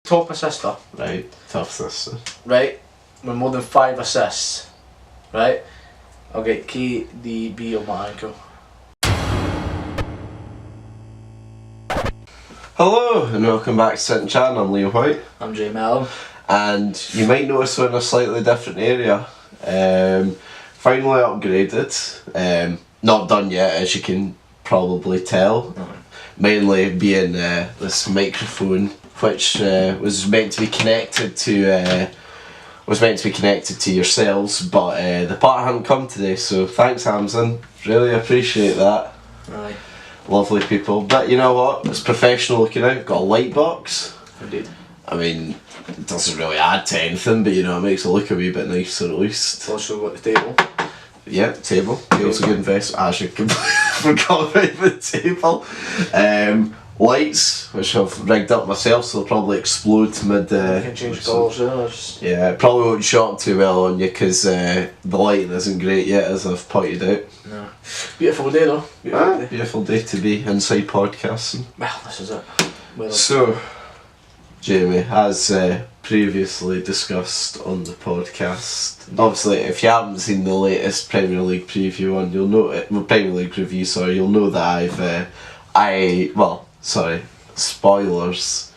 Top assister. Right, tough sister. Right, with more than 5 assists. Right, I'll get KDB on my ankle. Hello and welcome back to Thayjamieallan. I'm Whyte. I'm Thayjamieallan. And you might notice we're in a slightly different area. Finally upgraded. Not done yet, as you can probably tell. Mainly being this microphone, which was meant to be connected to yourselves, but the part hadn't come today. So thanks, Amazon. Really appreciate that. Aye. Lovely people. But you know what? It's professional looking out. Got a light box. Indeed. I mean, it doesn't really add to anything, but you know, it makes it look a wee bit nicer at least. Also got the table. Yeah, table. Also good investment. I actually completely forgot about the table. Lights, which I've rigged up myself, so they'll probably explode mid. You can change colours. Yeah, it probably won't show up too well on you because the lighting isn't great yet, as I've pointed out. No. Beautiful day though. Beautiful day to be inside podcasting. Well, this is it. So, Jamie, as previously discussed on the podcast, obviously if you haven't seen the latest Premier League preview one, you'll know it. Well, Premier League review, sorry, you'll know that spoilers.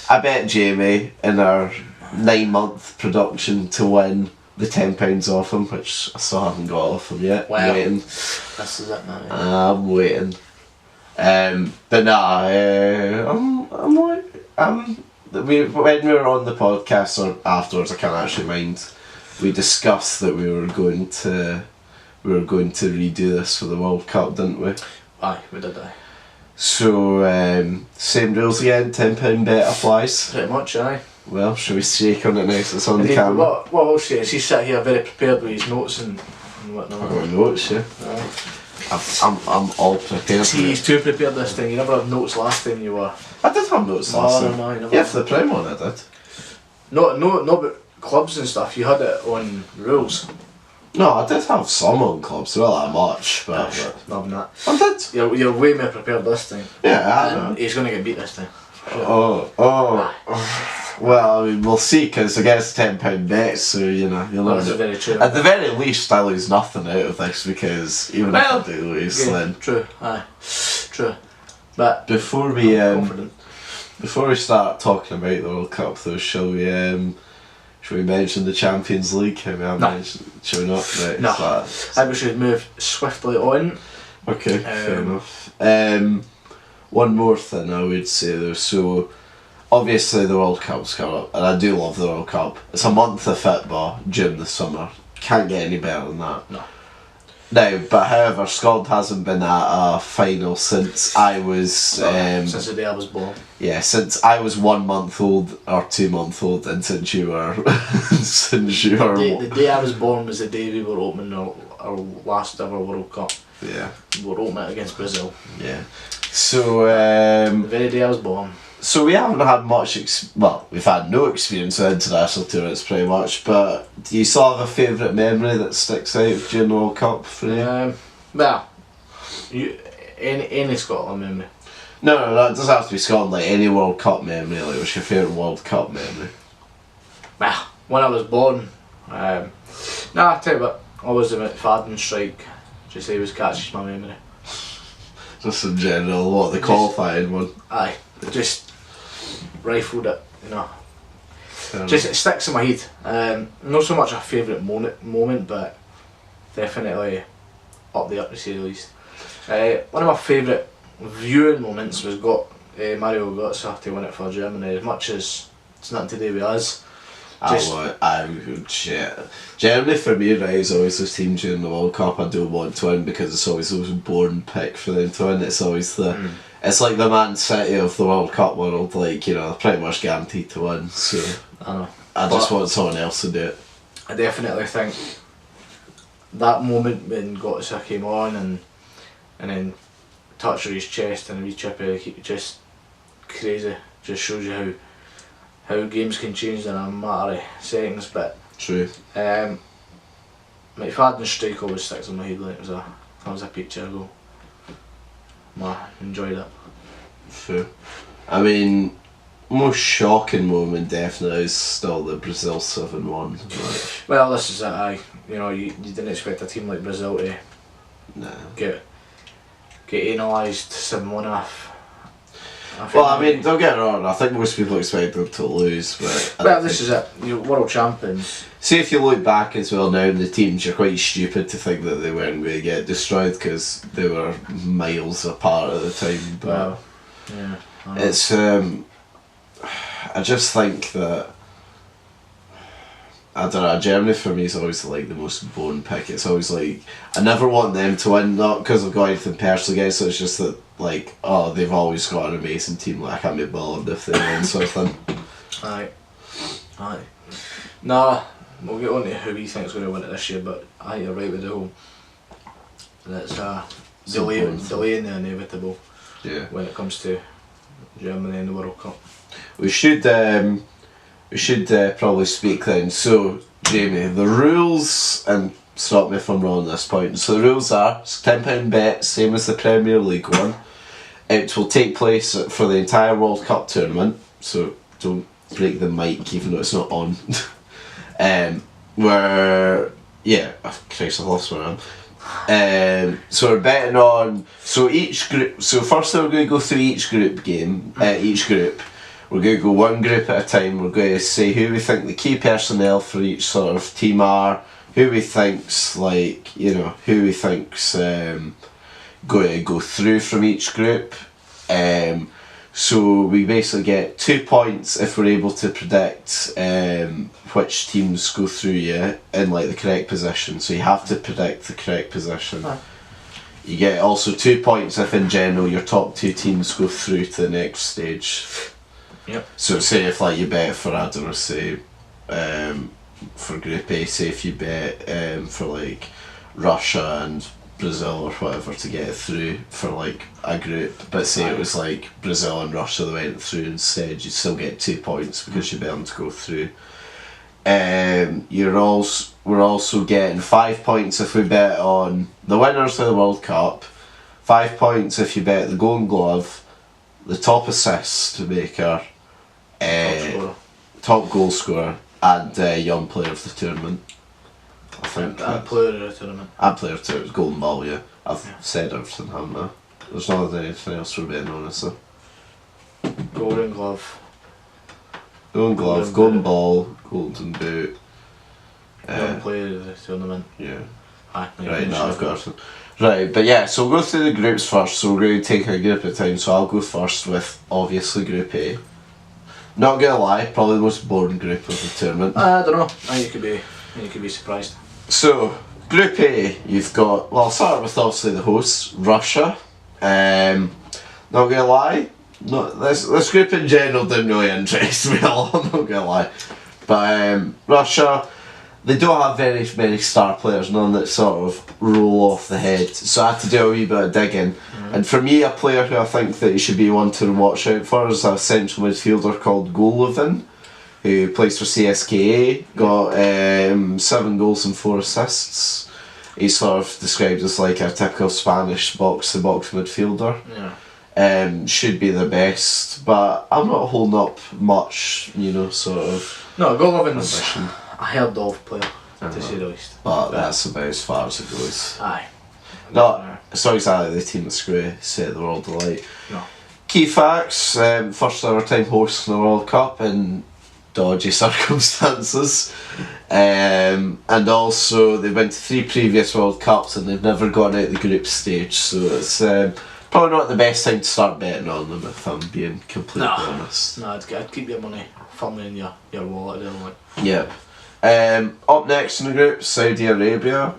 I bet Jamie in our 9-month production to win the £10 off him, which I still haven't got off him yet. Wow. I'm waiting. This is it now. I'm waiting. But nah, when we were on the podcast or afterwards, I can't actually mind. We discussed that we were going to redo this for the World Cup, didn't we? Aye, we did that. So same rules again. £10 bet applies. Pretty much, aye. Well, shall we shake on it now? So it's on the Indeed, camera. what I'll say is he's sat here very prepared with his notes and whatnot. I've got notes, yeah. Aye. I'm all prepared. See, he's too prepared this time. You never had notes last time you were. I did have notes last time. No, you never. Yeah, for the Prem one I did. Not about clubs and stuff. You had it on rules. No, I did have some on clubs, not that much, but Not that. I did. You're way more prepared this time. Yeah, I know. And he's going to get beat this time. Sure. Oh. Well, I mean, we'll see, because I guess £10 bets, so you know, you'll learn That's it. very true. At the very least, I lose nothing out of this, because even if I do lose, yeah, then... True, aye. True. But Before we confident. before we start talking about the World Cup, though, shall we mention the Champions League? Shall we not? Right, No. so I think we should move swiftly on. okay, fair enough. One more thing I would say though, so obviously the World Cup's coming up, and I do love the World Cup. It's a month of football during the summer. Can't get any better than that. No. Now, but however, Scotland hasn't been at a final since I was... since the day I was born. Yeah, since I was 1 month old or 2 months old, and since you were... The day I was born was the day we were opening our last ever World Cup. Yeah. We were opening it against Brazil. Yeah. So, The very day I was born. So we haven't had much, we've had no experience with international tournaments pretty much, but do you still have a favourite memory that sticks out during the World Cup for you? Well, any Scotland memory. No, that doesn't have to be Scotland, like any World Cup memory, like what's your favourite World Cup memory? Well, when I was born, I tell you what, always the McFadden strike, just always catches my memory. Just in general, the qualifying one? Aye, just rifled it, you know. Just it sticks in my head. Not so much a favourite moment, but definitely up there to say the least. One of my favourite viewing moments was Mario Götze to win it for Germany. As much as it's nothing to do with us. Germany for me, right, is always this team during the World Cup I do want to win, because it's always those born pick for them to win. It's always it's like the Man City of the World Cup world, like, you know, they're pretty much guaranteed to win, so I know. I just want someone else to do it. I definitely think that moment when Götze came on and then touched his chest and a wee chippy, just crazy. Just shows you how games can change in a matter of seconds. But true. McFadden's strike always sticks in my head, like that was a picture goal. Enjoyed it. True. I mean, most shocking moment definitely is still the Brazil 7-1. Well, this is it. You didn't expect a team like Brazil to get analysed 7-1 off. Well, I mean, don't get me wrong, I think most people expect them to lose, but... Well, this is it. You're world champions. See, if you look back as well now in the teams, you're quite stupid to think that they weren't going to get destroyed because they were miles apart at the time. But well, yeah. It's... I just think that... I don't know, Germany for me is always like the most bone pick. It's always like, I never want them to win, not because I've got anything personally against it, it's just that, like, oh, they've always got an amazing team, like, I can't be bothered if they win, sort of thing. Aye. Nah, we'll get on to who we think is going to win it this year, but I think you're right with the whole, that's delaying the inevitable when it comes to Germany in the World Cup. We should probably speak then. So, Jamie, the rules, and stop me if I'm wrong at this point. So the rules are, it's a £10 bet, same as the Premier League one. It will take place for the entire World Cup tournament, so don't break the mic even though it's not on. Christ, I lost where I am. So we're betting on, so each group, so first we're going to go through each group. We're going to go one group at a time. We're going to say who we think the key personnel for each sort of team are, who we think's going to go through from each group. So we basically get 2 points if we're able to predict which teams go through in like the correct position. So you have to predict the correct position. You get also 2 points if in general your top 2 teams go through to the next stage. Yep. So say if like you bet for, I don't know, say for Group A, say if you bet for like Russia and Brazil or whatever to get through for like a group, but say it was like Brazil and Russia that went through instead, you'd still get 2 points because you bet them to go through. We're also getting 5 points if we bet on the winners of the World Cup, 5 points if you bet the Golden Glove, the top assist maker, top goal scorer, and young player of the tournament. I think. And player of the tournament. And player of the tournament, Golden Ball, yeah. I've said everything, haven't I? There's not anything else we're betting on, is there? Golden Glove. Golden Ball, Golden Boot. Young player of the tournament. Yeah. Right, now I've got everything. Right, but yeah, so we'll go through the groups first. So we're going to take a group at a time. So I'll go first with obviously Group A. Not gonna lie, probably the most boring group of the tournament. I don't know. I think you could be surprised. So Group A, you've got, well, I'll start with obviously the hosts, Russia. Not gonna lie, this group in general didn't really interest me a lot. I'm not gonna lie, but Russia. They don't have very many star players, none that sort of roll off the head. So I had to do a wee bit of digging. And for me, a player who I think that you should be one to watch out for is a central midfielder called Golovin, who plays for CSKA, got 7 goals and 4 assists. He's sort of described as like a typical Spanish box-to-box midfielder. Yeah. Should be the best, but I'm not holding up much, sort of. No, Golovin's a held off player, to say the least. But that's about as far as it goes. Aye. No, it's not exactly the team that's going to set the world alight. No. Key facts, first ever time host in the World Cup in dodgy circumstances. And also they've been to 3 previous World Cups and they've never gone out the group stage, so it's probably not the best time to start betting on them, if I'm being completely honest. No, I'd keep your money firmly in your wallet there. Like. Yep. Up next in the group, Saudi Arabia.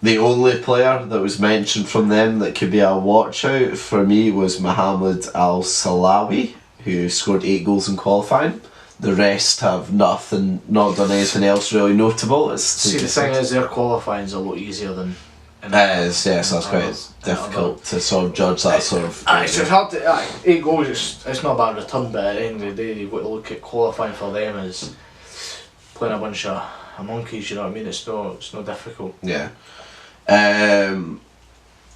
The only player that was mentioned from them that could be a watch out for me was Mohammed Al Salawi, who scored 8 goals in qualifying. The rest have not done anything else really notable. See, the thing is, their qualifying's a lot easier than. Yes, that's quite difficult to sort of judge that sort of. It's hard to. 8 goals, it's not a bad return, but at the end of the day, you've got to look at qualifying for them as playing a bunch of monkeys. You know what I mean? It's no difficult. Yeah.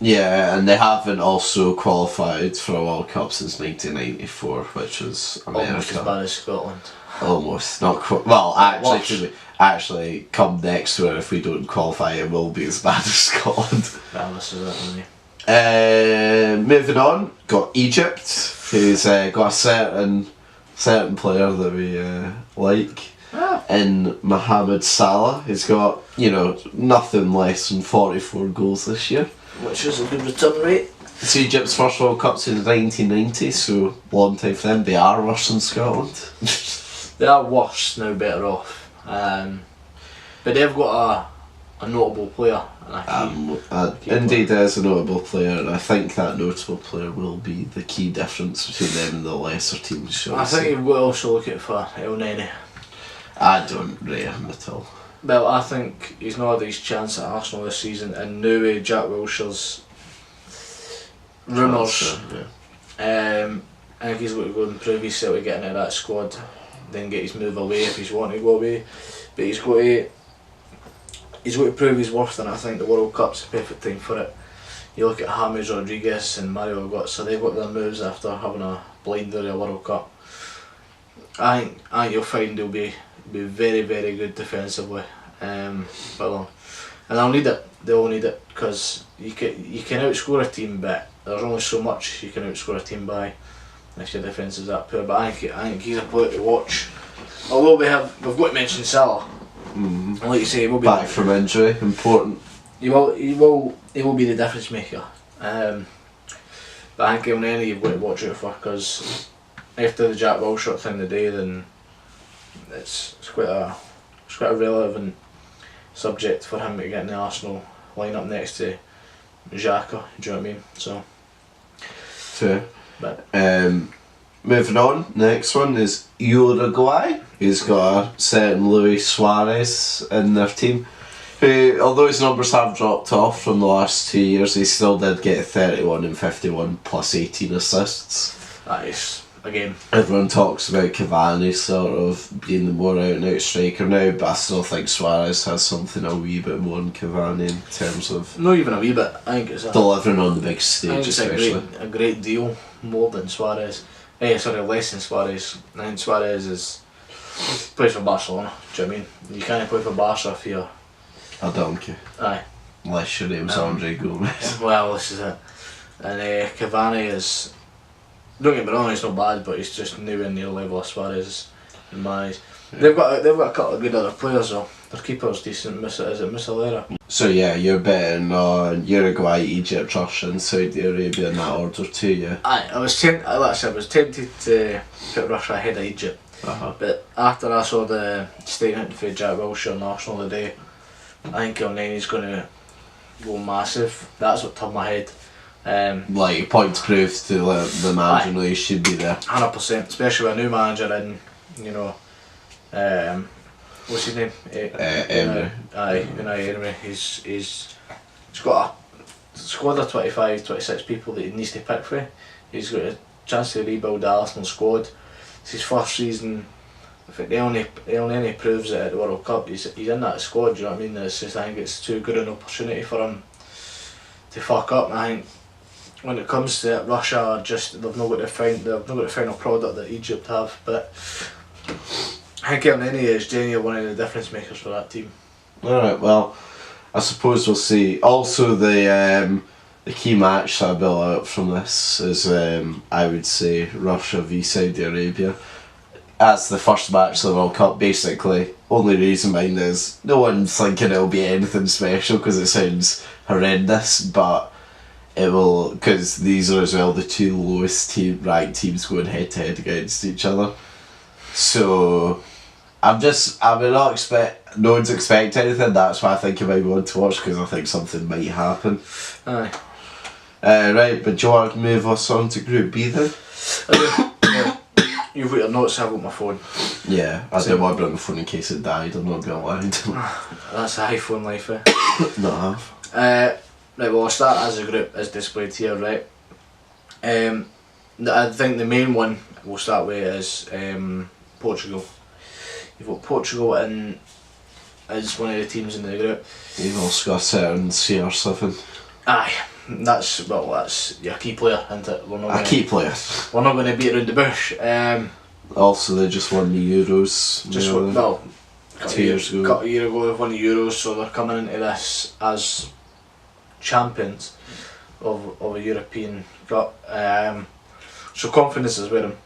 Yeah, and they haven't also qualified for a World Cup since 1994, which was America. Almost as bad as Scotland. Almost, not quite. Well, actually, come next year, if we don't qualify, it will be as bad as Scotland. Well, this is it, really. Moving on, got Egypt, who's got a certain player that we like. In Mohamed Salah, he's got, nothing less than 44 goals this year. Which is a good return rate. It's Egypt's first World Cup since 1990, so long time for them. They are worse than Scotland. They are worse, now better off. But they've got a notable player. Indeed, there's a notable player, and I think that notable player will be the key difference between them and the lesser teams. I think you will also look at for El Nene. I don't rate him at all. Well, I think he's not had his chance at Arsenal this season, and now with Jack Wilshere's rumours, I think he's going to go and prove himself to get into that squad, then get his move away if he's wanting to go away. But he's got to prove his worth, and I think the World Cup's the perfect time for it. You look at James Rodriguez and Mario Götze, they've got their moves after having a blinder of a World Cup. I think you'll find they'll be very, very good defensively, and they'll need it. They'll need it because you can outscore a team, but there's only so much you can outscore a team by if your defence is that poor. But I think he's a player to watch. Although we've got to mention Salah. Mm-hmm. Like you say, he will be back from injury, important. He will be the difference maker. But I think El Nene you've got to watch out for, because after the Jack Wilshere thing today, then it's quite a relevant subject for him to get in the Arsenal lineup next to Xhaka. Do you know what I mean? So. Fair. But moving on, next one is Uruguay. He's got a certain Luis Suarez in their team, who, although his numbers have dropped off from the last 2 years, he still did get 31 and 51 plus 18 assists. Nice. Again. Everyone talks about Cavani sort of being the more out and out striker now, but I still think Suarez has something a wee bit more than Cavani in terms of not even a wee bit. I think it's delivering on the big stage, especially. A great deal more than Suarez. Less than Suarez. I think Suarez plays for Barcelona. Do you know what I mean? You can't play for Barca if you're a donkey. Aye. Unless your name's Andre Gomez. Well, this is it. And Cavani is. Don't get me wrong, he's not bad, but he's just nowhere near the level of Suarez in my eyes. Yeah. They've got a couple of good other players though. Their keeper's decent. Is it Muslera? So yeah, you're betting on Uruguay, Egypt, Russia, and Saudi Arabia in that order too, yeah. I was tempted to put Russia ahead of Egypt, but after I saw the statement for Jack Wilshere and Arsenal today, I think El Nene's going to go massive. That's what turned my head. Like points proved to the manager know he should be there. 100%, especially with a new manager in, what's his name? Emery. Unai Emery. He's got a squad of 25, 26 people that he needs to pick for. He's got a chance to rebuild the Arsenal squad. It's his first season. I think the only proves it at the World Cup. He's in that squad. Do you know what I mean? It's just, I think it's too good an opportunity for him to fuck up. And I think when it comes to it, Russia, they've not got the final product that Egypt have. But I think El Nene is genuinely one of the difference makers for that team. Alright, well, I suppose we'll see. Also, the key match that I built out from this is, I would say, Russia v Saudi Arabia. That's the first match of the World Cup, basically. Only reason behind is no one's thinking it'll be anything special because it sounds horrendous, but it will, because these are as well the two lowest ranked teams going head to head against each other. So no one's expecting anything. That's why I think you might want to watch, because I think something might happen. Aye. Right, but do you want to move us on to Group B then? You've got your notes, I've got my phone. Yeah, I didn't want to bring my phone in case it died, I'm not going to lie. That's the iPhone life, eh? Not half. Right, well, I'll start as a group as displayed here, right? I think the main one we'll start with is Portugal. You've got Portugal in as one of the teams in the group. You've also got a certain CR7. Aye, That's your key player, isn't it? A key player. We're not going to beat around the bush. Also, they just won the Euros. Got 2 years ago. Got a year ago, they've won the Euros, so they're coming into this as champions of a European Cup. So confidence is with him.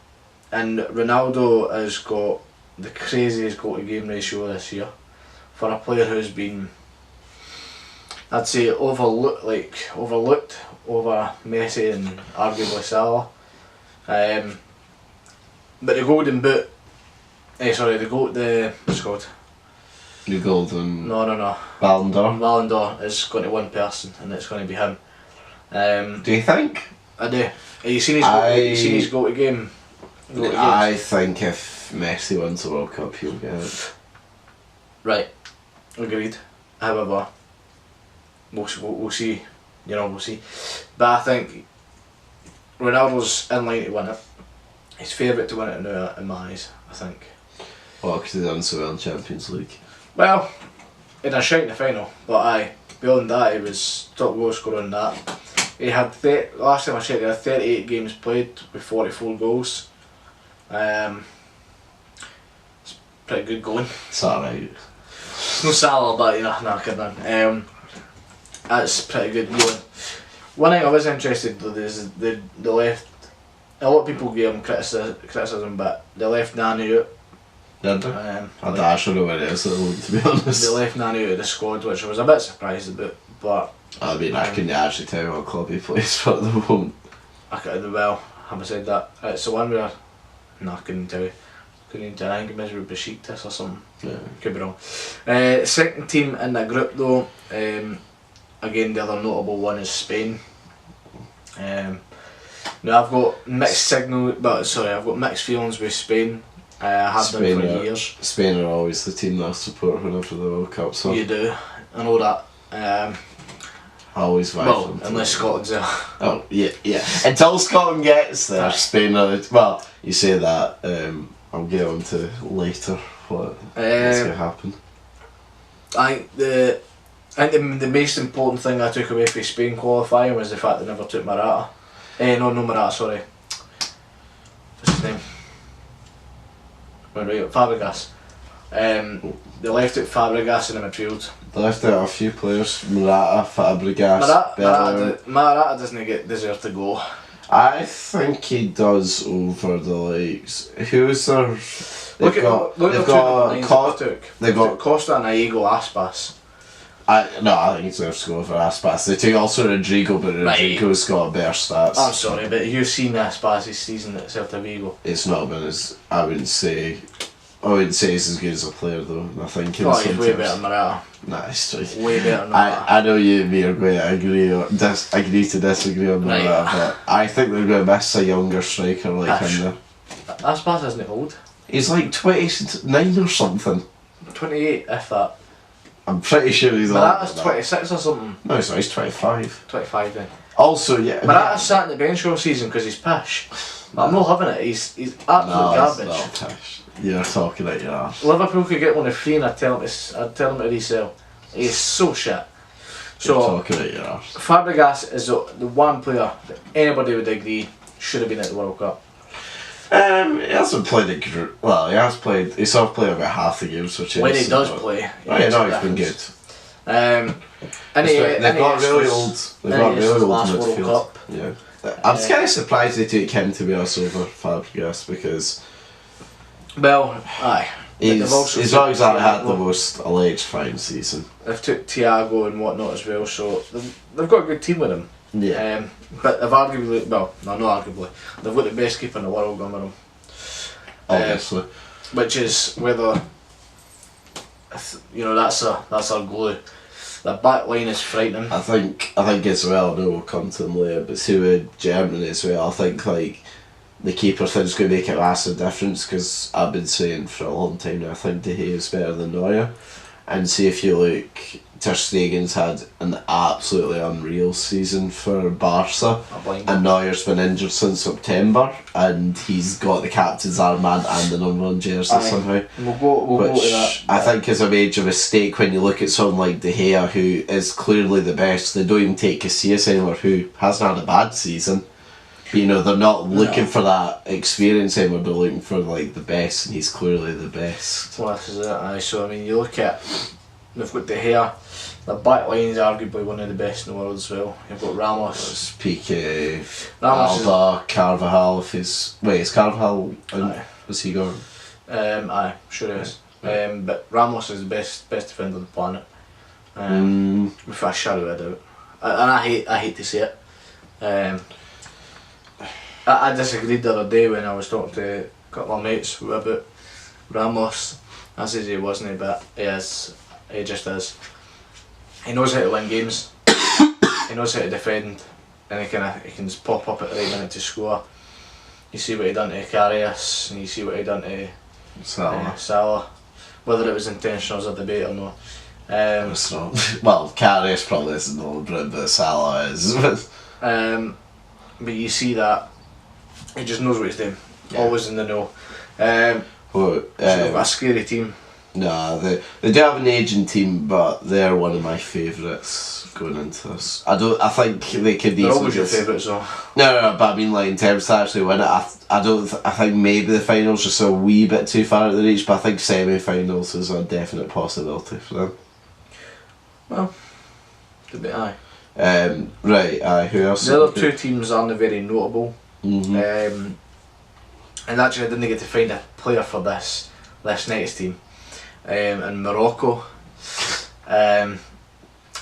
And Ronaldo has got the craziest goal to game ratio this year for a player who's been, I'd say, overlooked over Messi and arguably Salah. But the golden boot, what's it called? The golden. No. Ballon d'Or. Ballon d'Or is going to one person, and it's going to be him. Do you think? I do. Have you seen his goal to game? I think if Messi wins the World Cup, he'll get it. Right, agreed. However, we'll see. We'll see. But I think Ronaldo's in line to win it. He's favourite to win it now in my eyes, I think. Well, because he's done so well in Champions League. Well, in a shout in the final, but beyond that, he was top goal scorer in that. He had last time I checked, he had 38 games played with 44 goals. It's pretty good going. It's alright. It's no Salah, but no kidding. That's pretty good going. One thing I was interested though is the left. A lot of people gave him criticism, but they left Nani out. Did they? I don't know where it is, to be honest. They left Nani out of the squad, which I was a bit surprised about, but... I mean, I couldn't actually tell you what club he plays for at the moment. Having said that, it's the one where... No, I couldn't tell you. Couldn't even tell you. I think it was with Besiktas or something. Yeah. Could be wrong. Second team in the group though, again the other notable one is Spain. Now I've got mixed I've got mixed feelings with Spain. I have done for years. Spain are always the team that I support whenever the World Cup. So you do, I know that. Always vibe. Well, unless Scotland's there. Oh yeah. Until Scotland gets there, Spain are. Well, you say that. I'll get on to later what's going to happen. I think the most important thing I took away from Spain qualifying was the fact they never took Morata. No Morata, sorry. What's his name? Fabregas. They left out Fabregas in the midfield. They left out a few players. Morata, Fabregas, Morata doesn't deserve to go. I think he does over the likes. Who's their... They've got Costa and Iago Aspas. I think he deserves to go over Aspas. They took also Rodrigo, but Rodrigo's got better stats. I'm sorry, but you've seen Aspas' season at Celta Vigo. It's not been as... I wouldn't say he's as good as a player though. I think he's way better than Morata. Nah, it's just... Way better than Morata. I know you and me are going to agree to disagree on Morata, but I think they're going to miss a younger striker like him there. Aspas isn't old. He's like 29 or something. 28, if that. I'm pretty sure he's Morata's 26 or something. No, he's 25. 25 then. Also, yeah. Morata's sat in the bench all season because he's pish. I'm not having it. He's absolute garbage. Not pish. You're talking out your arse. Liverpool could get one of free and I'd tell him to resell. He's so shit. So you're talking out your arse. Fabregas is the one player that anybody would agree should have been at the World Cup. He hasn't played a group. Well, he has played. He's sort of played about half the games, which when he does play, he's been good. They've got really old midfield. Yeah, I'm kind of surprised they took him to be us over Fabregas because. Well, aye. He's not exactly had the most electrifying season. They've took Thiago and whatnot as well, so they've got a good team with him. Yeah. But they've arguably, well, no, not arguably, they've got the best keeper in the world going with them. Obviously. Which is whether, that's our glue. The back line is frightening. I think as well, I know we'll come to them later, but see with Germany as well, I think like the keeper thing's going to make a massive difference because I've been saying for a long time now, I think De Gea is better than Neuer. and see if you look, Ter Stegen's had an absolutely unreal season for Barca, and Neuer's been injured since September, and he's got the captain's armband and the number 1 jersey somehow. We'll go to that. I think is a major mistake when you look at someone like De Gea, who is clearly the best. They don't even take Casillas anymore, who hasn't had a bad season. But, you know, they're not looking for that experience anymore, they're looking for like the best, and he's clearly the best. Well, this is it. So I mean, you look at, they've got De Gea. The back line is arguably one of the best in the world as well. You've got Ramos. Piqué, Alba, Carvajal. Is Carvajal? Was he going? Aye, sure is. But Ramos is the best defender on the planet. Without a shadow of a doubt. And I hate to say it. I disagreed the other day when I was talking to a couple of mates about Ramos. I said he wasn't, but he is. He just is. He knows how to win games. He knows how to defend, and he can just pop up at the right minute to score. You see what he done to Karius, and you see what he done to Salah. Whether it was intentional is a debate or not. It's not. Well, Karius probably isn't the but Salah is. But you see that he just knows what he's doing. Yeah. Always in the know. So they've got a scary team. No, they do have an aging team, but they're one of my favourites going into this. I think they could easily. They're always your favourites, though. No, but I mean, like in terms to actually win it, I think maybe the finals just a wee bit too far out of the reach, but I think semi-finals is a definite possibility for them. Well, could be aye. Right, aye. Who else? The other two teams aren't very notable. And actually, I didn't get to find a player for this next team. In Morocco. Aye.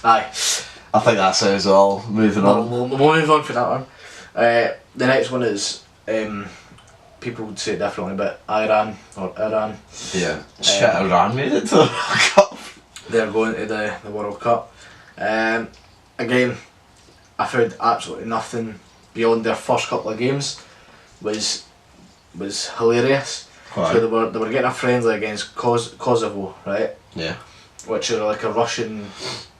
I think that says all. Moving on. We'll move on for that one. The next one is, people would say it differently, but Iran. Yeah. Shit, Iran made it to the World Cup. They're going to the World Cup. Again, I found absolutely nothing beyond their first couple of games was hilarious. Why? So they were getting a friendly against Kosovo, right? Yeah. Which are like a Russian.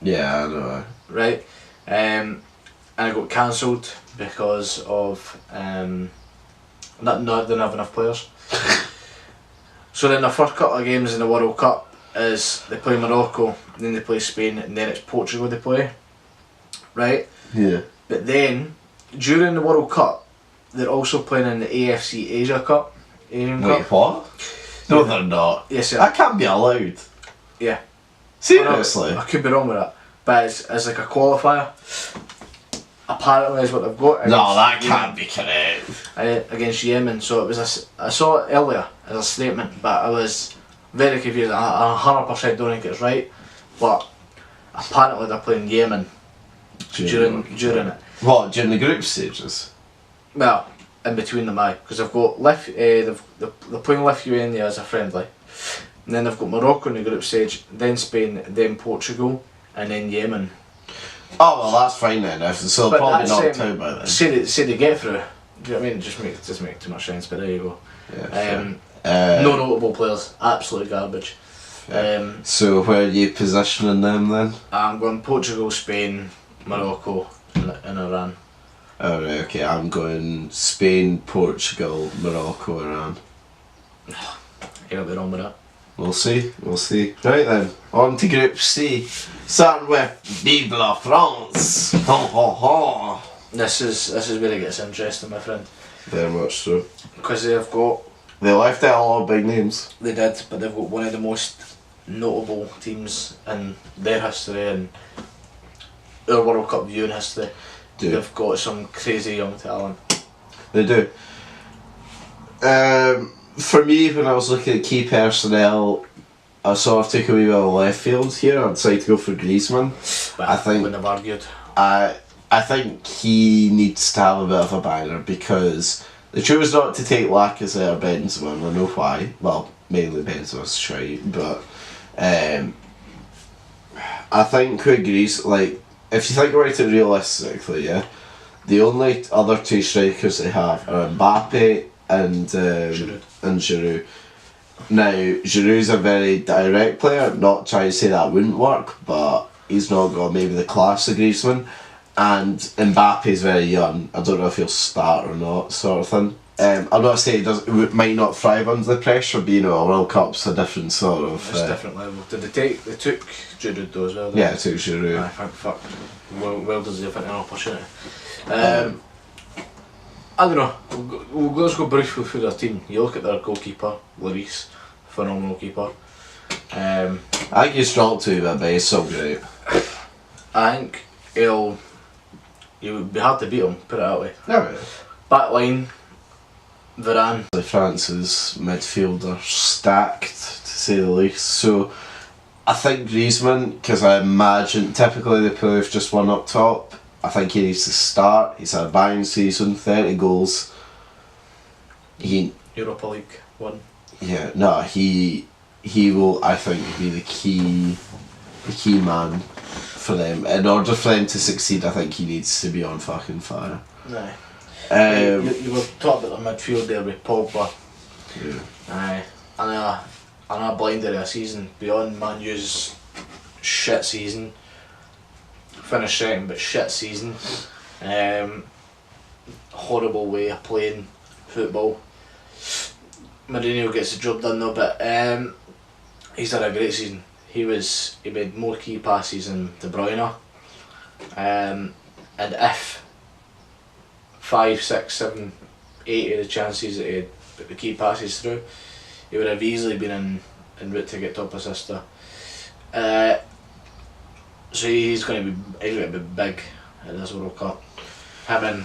Yeah, I know. Right, and it got cancelled because of not didn't have enough players. So then the first couple of games in the World Cup is they play Morocco, then they play Spain, and then it's Portugal they play. Right. Yeah. But then during the World Cup, they're also playing in the AFC Asia Cup. Asian Wait, Cup. what? No, they're not. Yes, sir. That can't be allowed. Yeah. Seriously? I could be wrong with that, but it's like a qualifier. Apparently, is what they've got. No, that can't be correct. Against Yemen, so it was. I saw it earlier as a statement, but I was very confused. I 100% don't think it's right, but apparently they're playing Yemen during it. What, during the group stages? Well, in between them, because they've got they're playing Lithuania as a friendly, and then they've got Morocco in the group stage, then Spain, then Portugal, and then Yemen. Oh well, that's fine then. So they'll probably knocked out by then. Say they get through. Do you know what I mean? It doesn't make too much sense, but there you go. Yeah, no notable players, absolute garbage. So where are you positioning them then? I'm going Portugal, Spain, Morocco, and Iran. Alright, okay, I'm going Spain, Portugal, Morocco, Iran. You'll be wrong with that. We'll see. Right then, on to Group C. Starting with Vive la France! Ho ho ho! This is where it gets interesting, my friend. Very much so. Because they left out a lot of big names. They did, but they've got one of the most notable teams in their history and our World Cup viewing history. They've got some crazy young talent. They do. For me, when I was looking at key personnel, I sort of took a wee bit of left field here. I'd decided to go for Griezmann. But I think when they've argued. I think he needs to have a bit of a banger because they chose not to take Lacazette or Benzema, and I know why. Well, mainly Benzema's shite, but I think with Griezmann, like, if you think about it realistically, yeah, the only other two strikers they have are Mbappe and Giroud. Now, Giroud's a very direct player, not trying to say that wouldn't work, but he's not got maybe the class of Griezmann. And Mbappe's very young. I don't know if he'll start or not, sort of thing. I'm not saying might not thrive under the pressure, but you know, a World Cup's a different sort of. It's a different level. Did they took Giroud though as well? Yeah, they took Giroud. I think fuck. Well deserving an opportunity. I don't know. Let's go briefly through their team. You look at their goalkeeper, Lloris, phenomenal keeper. I think he's dropped to but he's so great. I think it would be hard to beat him. Put it that way. Yeah. Back line. Varane. France's midfield are stacked, to say the least. So I think Griezmann, because I imagine typically they play with just one up top. I think he needs to start. He's had a bang season, 30 goals. Europa League one. Yeah, no, he will, I think, be the key man for them. In order for them to succeed, I think he needs to be on fucking fire. Aye. You were talking about the midfield there with Pogba. Yeah. Aye. And a blinder of a season beyond Man U's shit season. Finished second, but shit season. Horrible way of playing football. Mourinho gets the job done though, but he's had a great season. He made more key passes than De Bruyne. And if 5, 6, 7, 8 of the chances that he had put the key passes through, he would have easily been en route to get top assister. So he's going to be big at this World Cup. Him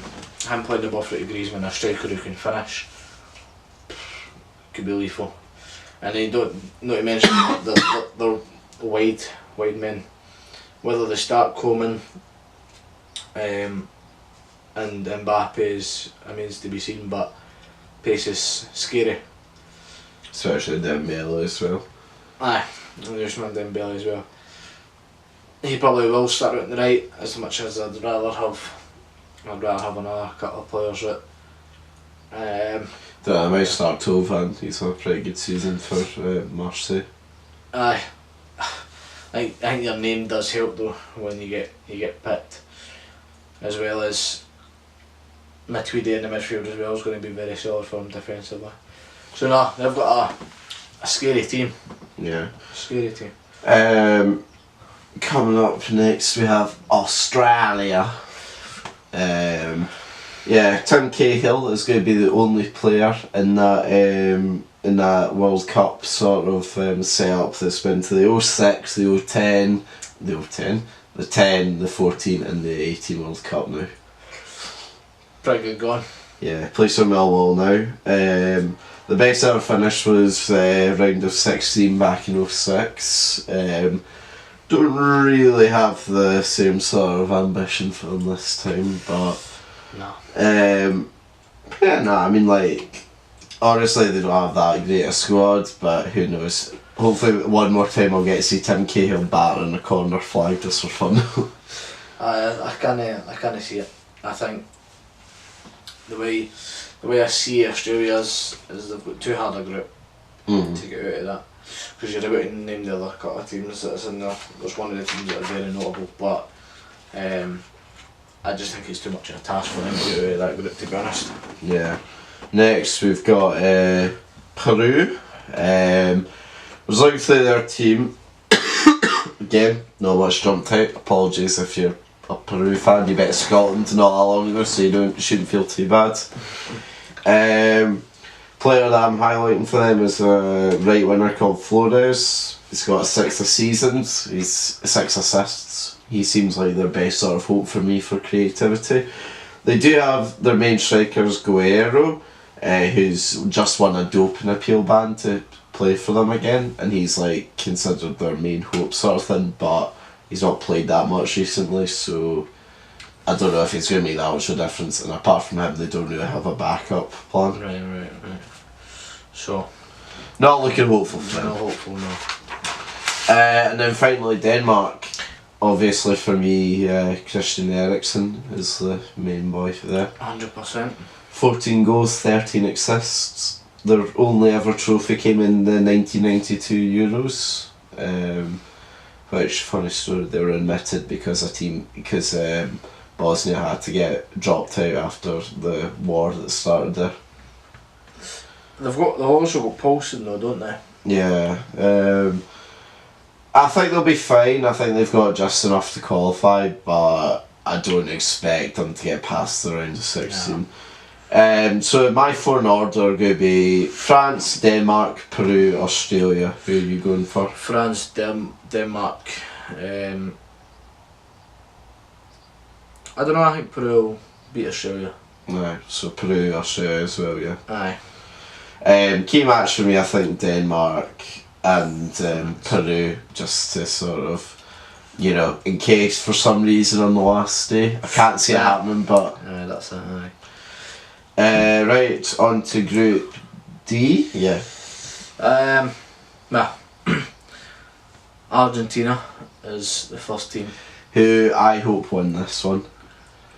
playing the ball through to Griezmann, a striker who can finish, could be lethal. And then not to mention they're wide men. Whether they start Coman and Mbappe remains to be seen, but pace is scary. Especially Dembele as well. Aye, and there's Dembele as well. He probably will start out on the right, as much as I'd rather have another couple of players out. I might start Tovan. He's had a pretty good season for Marseille. Aye, I think your name does help though when you get picked, as well as Matuidi in the midfield as well is going to be very solid for him defensively. So no, they've got a scary team. Yeah. Scary team. Coming up next we have Australia. Tim Cahill is going to be the only player in that World Cup sort of setup that's been to the 06, the 010, the 10, the 14 and the 18 World Cup now. Pretty good going. Yeah, plays for Millwall now. The best ever finish was round of 16 back in 06. Don't really have the same sort of ambition for them this time, but no. I mean, like, honestly they don't have that great a squad, but who knows. Hopefully one more time I'll get to see Tim Cahill battering a corner flag just for fun. I can't see it. I think the way I see Australia is they've got too hard a group to get out of that. Because you're about to name the other couple of teams that's in there. There's one of the teams that are very notable, but I just think it's too much of a task for them to get out of that group, to be honest. Yeah. Next we've got Peru. Was looking through their team. Again, not much jump type. Apologies if you're a Peru fan. You bet Scotland not that long ago, so you shouldn't feel too bad. Player that I'm highlighting for them is a right winger called Flores. He's got 6 seasons. He's 6 assists. He seems like their best sort of hope for me for creativity. They do have their main strikers Guerrero, who's just won a doping appeal ban to play for them again, and he's like considered their main hope sort of thing, but he's not played that much recently, so I don't know if it's going to make that much of a difference, and apart from him they don't really have a backup plan. Right. So, not looking hopeful for them. Not hopeful, no. And then finally Denmark. Obviously for me, Christian Eriksen is the main boy for there. 100%. 14 goals, 13 assists. their only ever trophy came in the 1992 Euros, which, funny story, they were admitted because Bosnia had to get dropped out after the war that started there. They've also got Paulson though, don't they? Yeah. I think they'll be fine. I think they've got just enough to qualify, but I don't expect them to get past the round of 16. Yeah. So my 4 in order are going to be France, Denmark, Peru, Australia. Who are you going for? France, Denmark. I don't know, I think Peru will beat Australia. No, so Peru, Australia as well, yeah. Aye. Key match for me, I think Denmark and Peru, just to sort of, you know, in case for some reason on the last day. I can't see it happening, but... that's it, aye. Right, on to Group D, yeah. Well, Argentina is the first team. Who I hope win this one.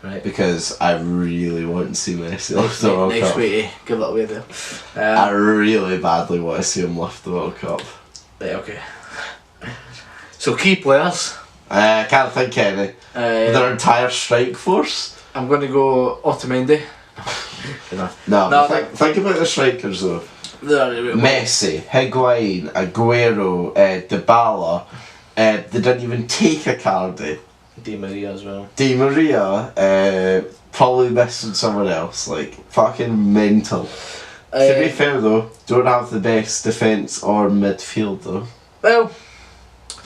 Right. Because I really want to see Messi lift the World Cup. Next week, give it away there. I really badly want to see him lift the World Cup. Right, okay. So key players. I can't think any. Their entire strike force. I'm going to go Otamendi. No, think about the strikers though. Messi, Higuain, Aguero, Dybala. They didn't even take a Cardi. Di Maria as well. Di Maria, probably missing someone else. Like, fucking mental. To be fair though, don't have the best defence or midfield though. Well,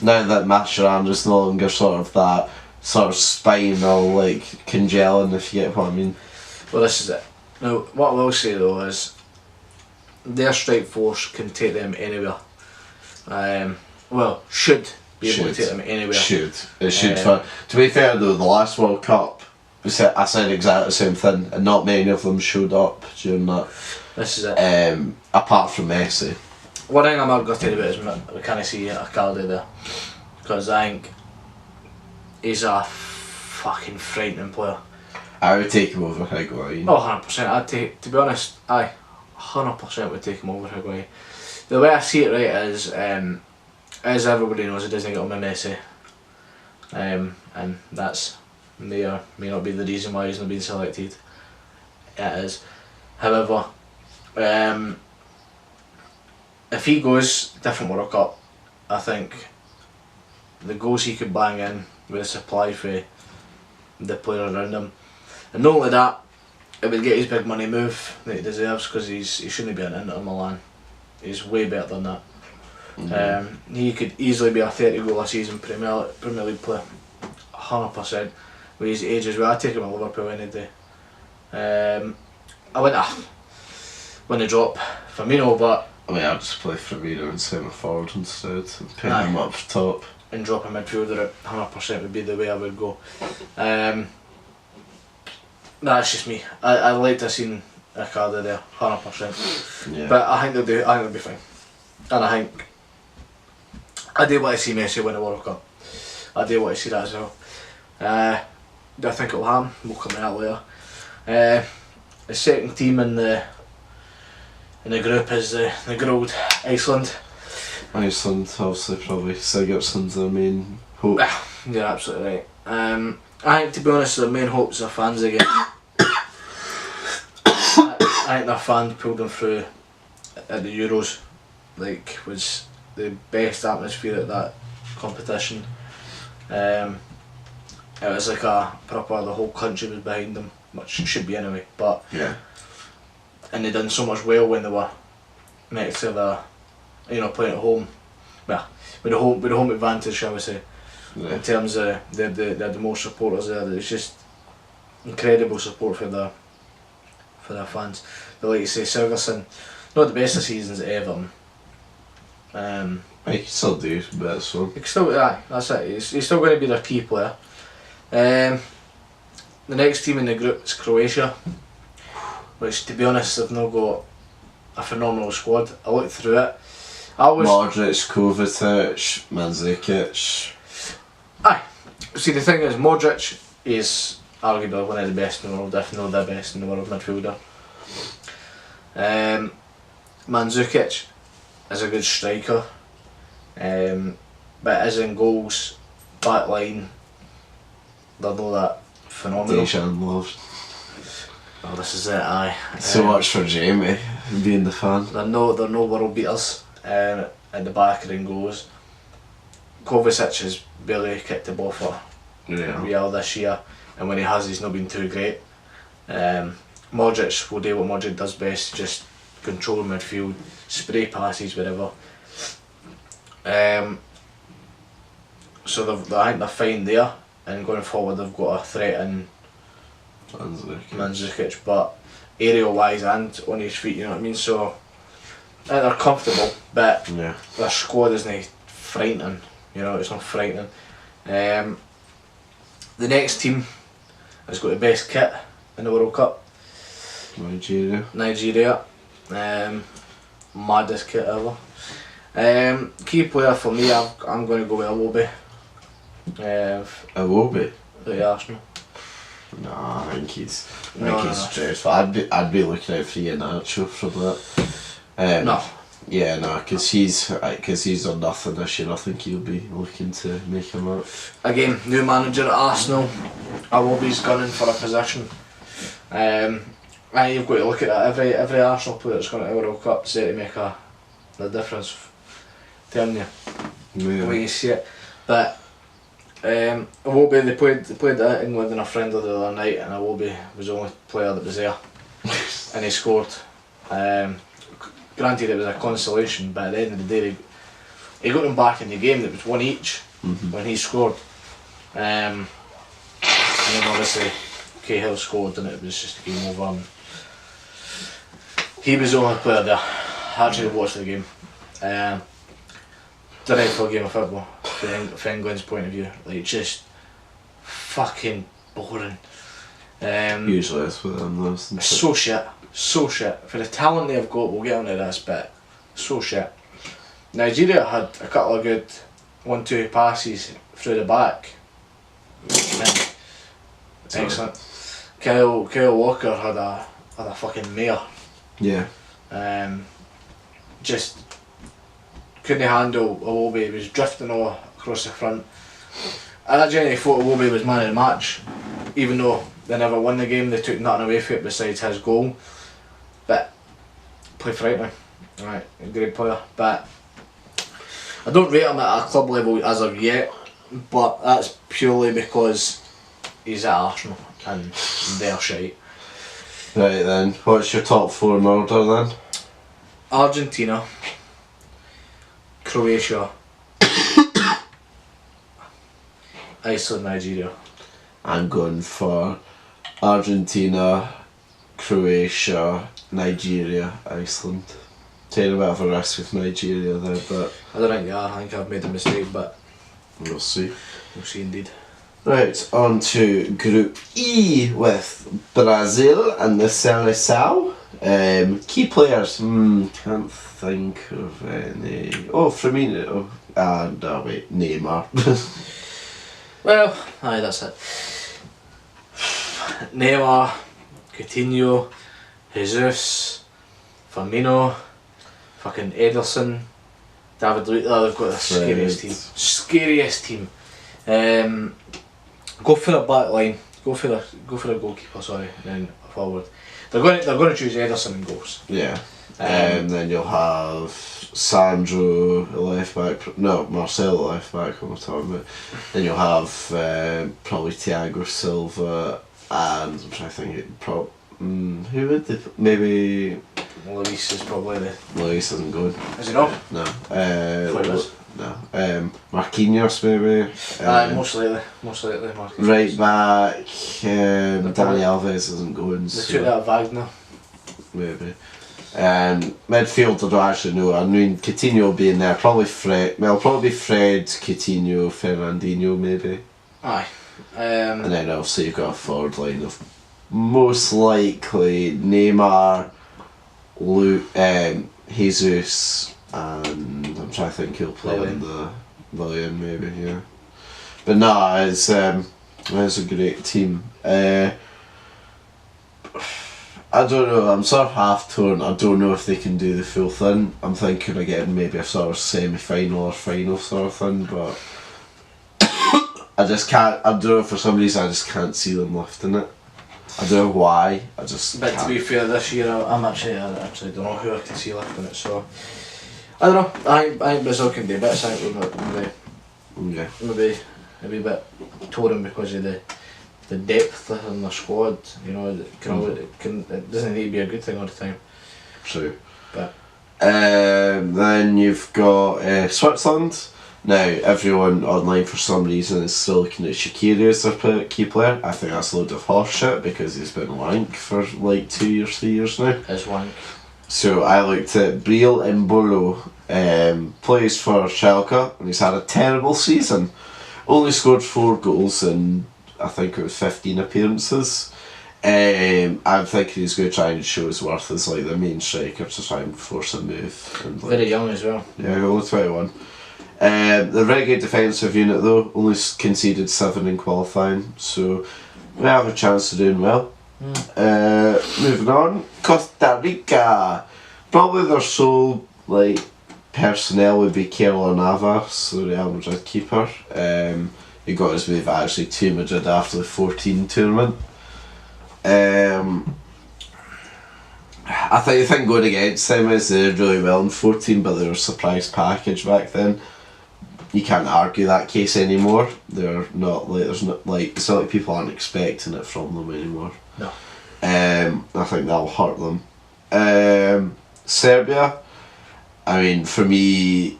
now that Mascherano's no longer sort of that sort of spinal, like, congealing, if you get what I mean. Well, this is it. Now, what I will say though is, their strike force can take them anywhere. Well, should be able to take them anywhere. It should. To be fair though, the last World Cup, I said exactly the same thing, and not many of them showed up during that. This is it. Apart from Messi. One thing I'm not gutted about is we can't see Icardi there, because I think he's a fucking frightening player. I would take him over Higuain. Oh, 100%. I'd take, to be honest, 100% would take him over Higuain. The way I see it, right, is as everybody knows, it doesn't get on with Messi, and that's may not be the reason why he's not been selected. It is. However, if he goes different World Cup, I think the goals he could bang in with the supply for the player around him, and not only that, it would get his big money move that he deserves, because he shouldn't be an Inter Milan. He's way better than that. He could easily be a 30 goal a season Premier League player, 100%. With his age as well, I'd take him at Liverpool any day. I wouldn't drop Firmino, but I mean, I'd just play Firmino and centre forward instead, and pick him up top. And drop a midfielder at 100% would be the way I would go. That's just me. I'd like to have seen Icardi there, 100%. Yeah. But I think they'll be fine. And I think I do want to see Messi win the World Cup. I do want to see that as well. Do I think it'll happen? We'll come to that later. The second team in the group is the good old Iceland. Iceland, obviously, probably Sigurdsson's their main hope. You're absolutely right. I think, to be honest, their main hopes are fans again. I think their fans pulled them through at the Euros. Like, was the best atmosphere at that competition. It was like the whole country was behind them, which it should be anyway. But yeah. And they done so much well when they were next to the, playing at home. Well, with the home advantage, shall we say? Yeah. In terms of they had the most supporters there. It's just incredible support for their fans. But like you say, Sigurdsson, not the best of seasons at Everton. He can still do bits, so. He can still, that's it. He's still going to be their key player. The next team in the group is Croatia, which, to be honest, they've not got a phenomenal squad. I looked through it. Modric, Kovacic, Mandzukic. Aye. See, the thing is, Modric is arguably one of the best in the world, if not the best in the world midfielder. Mandzukic is a good striker, but as in goals, back line, they're not that phenomenal. Thayjamieallan. Oh, this is it, aye. So much for Jamie being the fan. They're no world beaters at the back and in goals. Kovacic has barely kicked the ball for Real this year, and when he has, he's not been too great. Modric will do what Modric does best, just control midfield, spray passes, whatever. So I think they're fine there, and going forward they've got a threat in Mandzukic, but aerial wise and on his feet, you know what I mean. So I think they're comfortable, but their squad isn't frightening. You know, it's not frightening. The next team has got the best kit in the World Cup. Nigeria. Maddest kit ever. Key player for me, I'm going to go with Iwobi. Iwobi? The Arsenal. No, I think he's dreadful. I'd be looking out for Iheanacho for that. No. Yeah, no, because he's done nothing this year. I think he'll be looking to make him out. Again, new manager at Arsenal. Iwobi's gunning for a position. You've got to look at that. Every Arsenal player that's gone to the World Cup is there to make the difference. Telling you, the way you see it. But Iwobi, they played at England in a friendly the other night, and Iwobi was the only player that was there, and he scored. Granted, it was a consolation, but at the end of the day, he got them back in the game. It was one each when he scored, and then obviously Cahill scored, and it was just a game over. And he was the only player there. I actually watched the game. Delightful game of football from England's point of view. Like, just fucking boring. Usually it's with them though, isn't it? So shit. For the talent they've got, we'll get onto this bit. So shit. Nigeria had a couple of good 1-2 passes through the back. Excellent. Kyle Walker had a fucking mare. Yeah. Just couldn't handle Iwobi. He was drifting all across the front. I genuinely thought Iwobi was man of the match, even though they never won the game. They took nothing away from it besides his goal. But played frightening. Right, a great player. But I don't rate him at a club level as of yet. But that's purely because he's at Arsenal and they're shite. Right then, what's your top 4 in order then? Argentina, Croatia, Iceland, Nigeria. I'm going for Argentina, Croatia, Nigeria, Iceland. Taking a bit of a risk with Nigeria there, but I don't think they are. I think I've made a mistake, but we'll see. We'll see indeed. Right, on to Group E with Brazil and the Seleção. Key players, can't think of any. Oh, Firmino. No, wait, Neymar. Well, aye, that's it. Neymar, Coutinho, Jesus, Firmino, fucking Ederson, David Luiz. Oh, they've got the scariest team. Scariest team. Go for the back line. Go for the goalkeeper. Sorry, and then forward. They're going to choose Ederson in goals. Yeah. And then you'll have Sandro left back. No, Marcelo left back. What am I talking about? Then you'll have probably Thiago Silva, and I'm trying to think. Who would they? Maybe. Luis is probably the. Luis isn't good. Is he not? No. No. Marquinhos maybe. Most likely Marquinhos. Right back. Dani Alves isn't going. They took that Wagner. Maybe. Midfield I don't actually know. I mean Coutinho will be in there. Probably Fred. Well, probably Fred, Coutinho, Fernandinho maybe. Aye. And then obviously you've got a forward line of most likely Neymar, Jesus, and I'm trying to think who'll play in the Willian maybe, yeah. But no, it's a great team. I don't know, I'm sort of half torn. I don't know if they can do the full thing. I'm thinking of getting maybe a sort of semi-final or final sort of thing, but I just can't, I don't know, for some reason I just can't see them lifting it. I don't know why, I just But can't. to be fair, this year I actually don't know who I can see lifting it, so I don't know. I think Brazil can do bits. I think maybe a wee bit torn because of the depth in their squad. You know, it doesn't need to be a good thing all the time. True. But then you've got Switzerland. Now everyone online for some reason is still looking at Shaqiri as their key player. I think that's a load of horseshit because he's been wank for like 2 years, 3 years now. Is wank. So I looked at Briel Mbolo, plays for Schalke, and he's had a terrible season. Only scored 4 goals in, I think it was 15 appearances. I'm thinking he's going to try and show his worth as like the main striker to try and force a move. And, like, very young as well. Yeah, only 21. They're a very good defensive unit though, only conceded 7 in qualifying, so we have a chance of doing well. Moving on, Costa Rica. Probably their sole like personnel would be Keylor Navas, the Real Madrid keeper. He got his move actually to Madrid after the 14 tournament. I think going against them is they did really well in 14, but they were a surprise package back then. You can't argue that case anymore. They're not like it's not like people aren't expecting it from them anymore. No. I think that'll hurt them. Serbia. I mean, for me,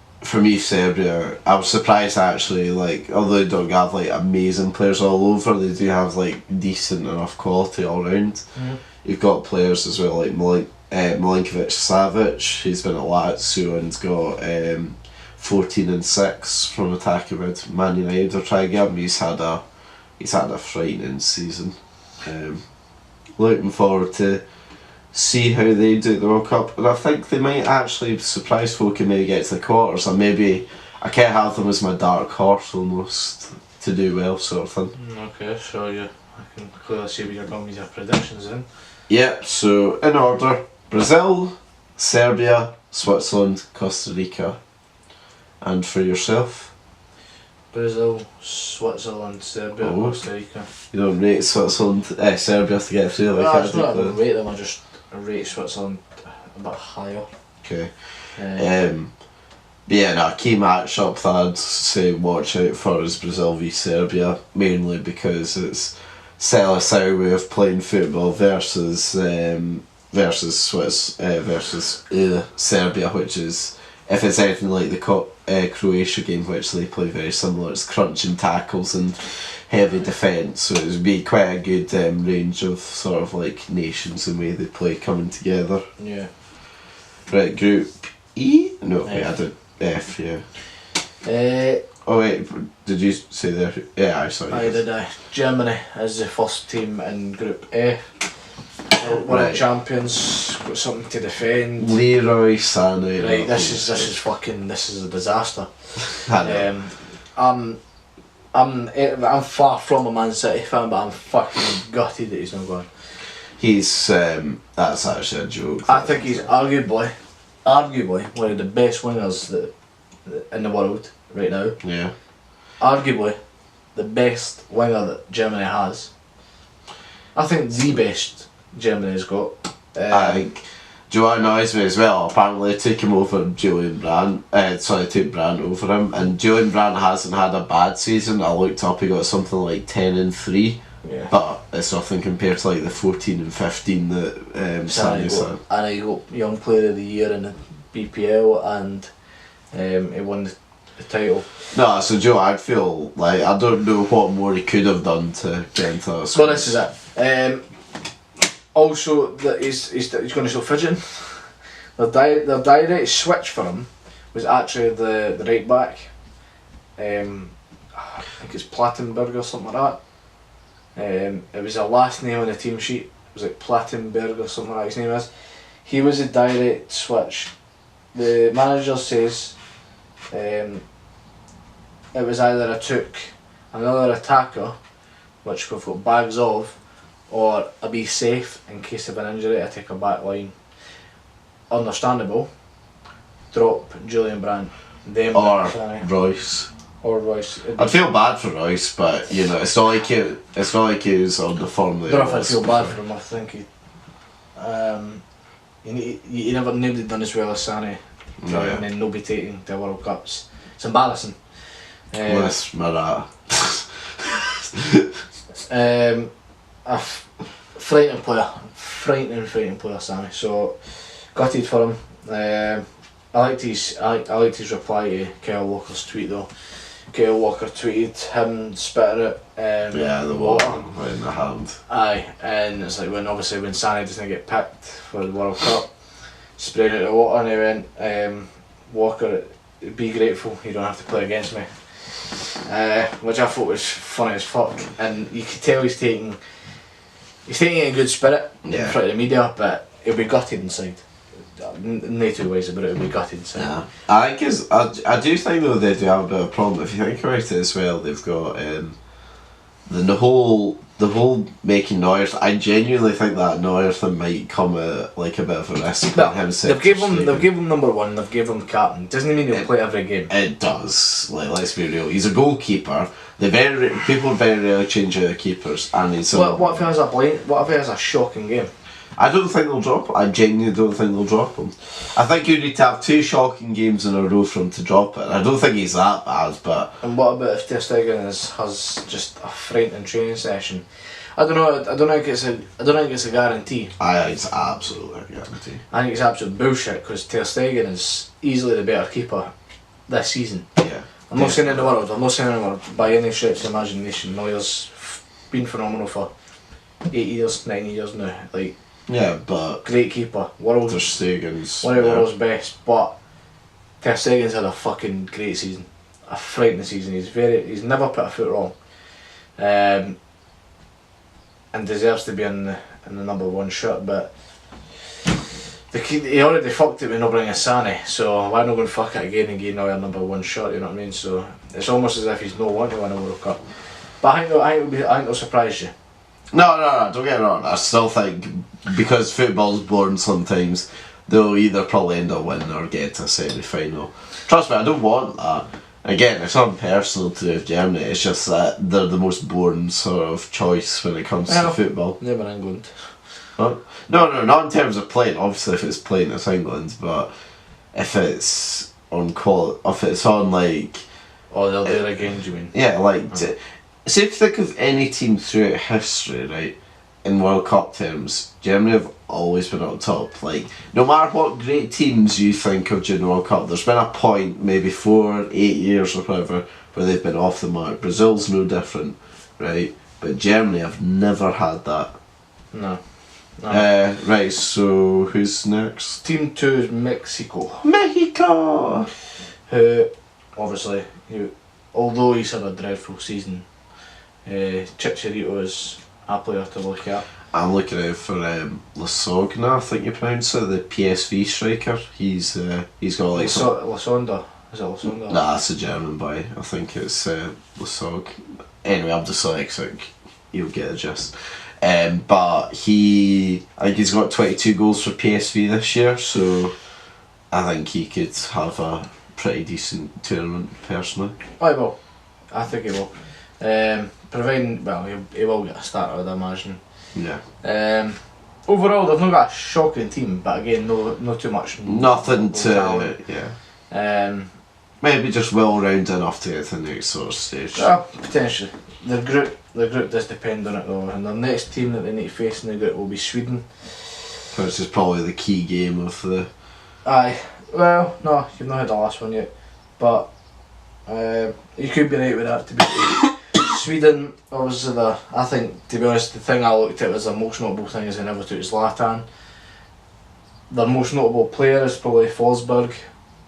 Serbia. I was surprised actually. Like, although they don't have like amazing players all over, they do have like decent enough quality all round. You've got players as well like Milinkovic Savic. He's been at Lazio and's got 14 and 6 from attacking with Man United. They're trying to get him. He's had a frightening season. Looking forward to see how they do at the World Cup, and I think they might actually surprise folk and maybe get to the quarters, or maybe I can't have them as my dark horse almost to do well sort of thing. Okay, so I can clearly see where you're going with your predictions then. Yep, so in order: Brazil, Serbia, Switzerland, Costa Rica. And for yourself? Brazil, Switzerland, Serbia, Costa Rica. You don't rate Switzerland, Serbia to get through like I don't rate them, I just rate Switzerland a bit higher. Okay. But yeah, no, key match-up that I'd say watch out for is Brazil v Serbia, mainly because it's Seleção way of playing football versus Serbia, which is, if it's anything like the Croatia game, which they play very similar, it's crunching tackles and heavy defence, so it would be quite a good range of sort of like nations and way they play coming together. Yeah. Right, Group E? No, F. wait, I did F, yeah. Oh wait, did you say there? Yeah, I saw you. I did. Germany is the first team in Group F. World Right. champions, got something to defend. Leroy Sané. Right, this is a disaster. I know. I'm far from a Man City fan, but I'm fucking gutted that he's not going. He's that's actually a joke. I think he's arguably one of the best wingers in the world right now. Yeah. Arguably the best winger that Germany has. I think the best Germany's got. I think. Do you know what annoys me as well? Apparently they took him over Julian Brandt. Took Brandt over him, and Julian Brandt hasn't had a bad season. I looked up, he got something like 10 and 3. Yeah. But it's nothing compared to like the 14 and 15 that Sané's had. And he got Young Player of the Year in the BPL, and he won the title. No, so Joe, I'd feel like I don't know what more he could have done to get into that squad. So this is it. Also, that he's going to show fidgeting. The direct switch for him was actually the right back. I think it's Plattenberg or something like that. It was a last name on the team sheet. It was like Plattenberg or something like that his name is. He was a direct switch. The manager says it was either I took another attacker, which we've got bags of, or I'll be safe in case of an injury. I take a back line. Understandable. Drop Julian Brandt. Then Or Royce. Or Royce. I'd feel bad for Royce, but you know, it's not like he was on the form that I don't know if he I'd was feel bad before. for him. I think nobody done as well as Sané, and then nobody taking the World Cups. It's embarrassing. Unless Marat. A frightening player, frightening player, Sané. So gutted for him. I liked his reply to Kyle Walker's tweet though. Kyle Walker tweeted him spitting it. The water right in the hand. Aye, and it's like when Sané doesn't get picked for the World Cup, spraying it in the water, and he went, Walker, be grateful, you don't have to play against me. Which I thought was funny as fuck, and you could tell he's taking it in good spirit in front of the media, but he'll be gutted inside. No two ways about it, he'll be gutted inside. Yeah. I do think though they do have a bit of a problem. If you think about it as well, they've got the whole making Neuer. I genuinely think that Neuer thing might come at like a bit of a risk. They've given him number one. They've given him captain. Doesn't mean he'll play every game. It does. Like, let's be real. He's a goalkeeper. People very rarely change out keepers, and he's. What if he has a What if he has a shocking game? I don't think they'll drop him. I genuinely don't think they'll drop him. I think you need to have 2 shocking games in a row for him to drop it. I don't think he's that bad, but... And what about if Ter Stegen has just a frightening training session? I don't know. I don't think it's a guarantee. I think it's absolutely a guarantee. I think it's absolute bullshit because Ter Stegen is easily the better keeper this season. Yeah. I'm not saying in the world. I'm not saying in the world by any stretch of imagination. Neuer's been phenomenal for 8 years, 9 years now. Like. Yeah, but great keeper, Ter Stegen's one of the world's best, but Ter Stegen's had a fucking great season, a frightening season. He's never put a foot wrong, and deserves to be in the number one shirt. But he already fucked it with not bringing Sané, so why not go and fuck it again and give Neuer number one shirt? You know what I mean? So it's almost as if he's not wanting to win a World Cup. But I think it'll surprise you. No, don't get me wrong. I still think because football's boring sometimes, they'll either probably end up winning or get to a semi-final. Trust me, I don't want that. Again, it's not personal to Germany. It's just that they're the most boring sort of choice when it comes to football. Never England. Huh? No, not in terms of playing. Obviously, if it's playing, it's England. But if it's on like. Oh, they'll do it again. Do you mean? Yeah, like. See, if you think of any team throughout history, right, in World Cup terms, Germany have always been up top. Like, no matter what great teams you think of during the World Cup, there's been a point, maybe 4, 8 years or whatever, where they've been off the mark. Brazil's no different, right? But Germany have never had that. No. Right, so who's next? Team 2 is Mexico. Mexico! Who, obviously, although he's had a dreadful season, Chicharito is a player to look at. I'm looking out for Lasogna, I think you pronounce it, the PSV striker. He's got like Lasonda. Is it Lasonda? Nah, that's a German boy. I think it's Lasog. Anyway, I'm dyslexic. You'll get the gist. But I think he's got 22 goals for PSV this year, so I think he could have a pretty decent tournament personally. I will. I think he will. Providing, he will get a start, I would imagine. Yeah. Overall, they've not got a shocking team, but again, no too much. Nothing to talent. Yeah. Maybe just well rounded enough to get to the next sort of stage. Potentially. The group does depend on it though, and the next team that they need to face in the group will be Sweden. Which is probably the key game of the. Aye. Well, no, you've not had the last one yet, but you could be right with that. To be Sweden, obviously, I think, to be honest, the thing I looked at was the most notable thing is they never took Zlatan. Their most notable player is probably Forsberg.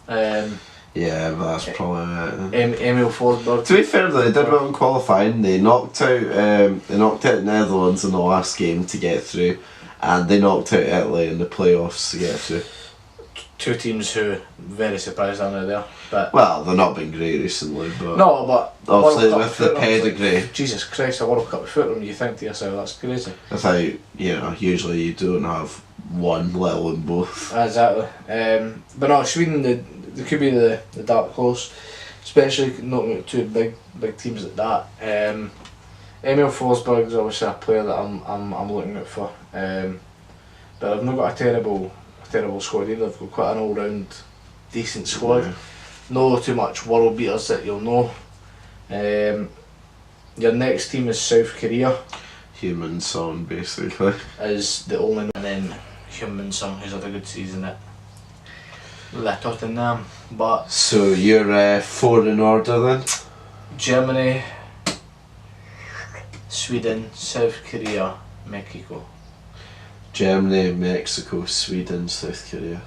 Yeah, but that's probably it. Emil Forsberg. To be fair though, they did well in qualifying. They knocked out the Netherlands in the last game to get through, and they knocked out Italy in the playoffs to get through. two teams who very surprised are now there. But well, they've not been great recently, but no, but obviously World Cup with the football, it's pedigree. like, Jesus Christ, a World Cup of football, you think to yourself, that's crazy. I thought, usually you don't have one, let alone both. Exactly. But no, Sweden, they could be the dark horse, especially not with two big teams like that. Emil Forsberg is obviously a player that I'm looking out for. But I've not got a terrible squad either. I've got quite an all-round decent squad. Yeah. No too much world beaters that you'll know. Your next team is South Korea. Human Son, basically. Is the only one, and then Human Song, who's had a good season at Tottenham. But So you're 4 in order then? Germany, Sweden, South Korea, Mexico. Germany, Mexico, Sweden, South Korea.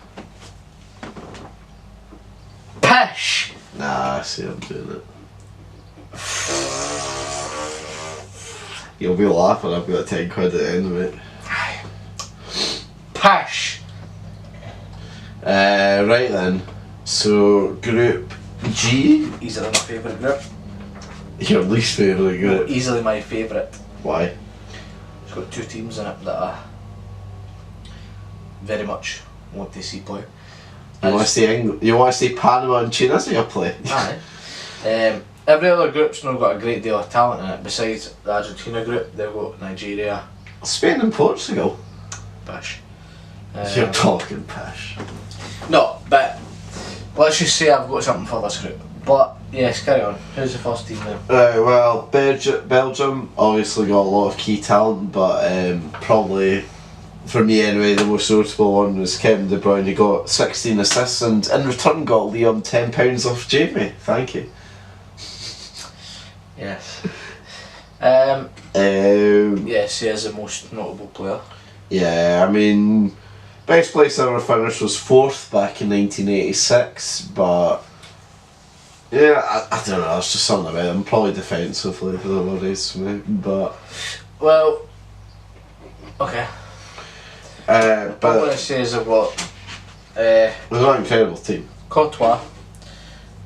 Pish! Nah, I see I'm doing it. You'll be laughing, I've got 10 quid at the end of it. Pish! Right then, so Group G, Easily my favourite group. your least favourite group. Easily my favourite. Why? It's got two teams in it that I very much want to see play. You want to see Panama and Tunisia play? Aye. Every other group's not got a great deal of talent in it. Besides the Argentina group, they've got Nigeria. Spain and Portugal. Pish. You're talking pish. No, but let's just say I've got something for this group. But yes, carry on. Who's the first team then? Right, well, Belgium obviously got a lot of key talent, but probably, for me anyway, the most notable one was Kevin De Bruyne. He got 16 assists and in return got Liam £10 off Jamie. Thank you. Yes. Um, Yes, he is the most notable player. yeah, I mean, best place I ever finished was 4th back in 1986, but yeah, I don't know, it's just something about him. Probably defensively for the worries for me, but Well, okay. What I'm going to but say is I've got it was an incredible team. Courtois,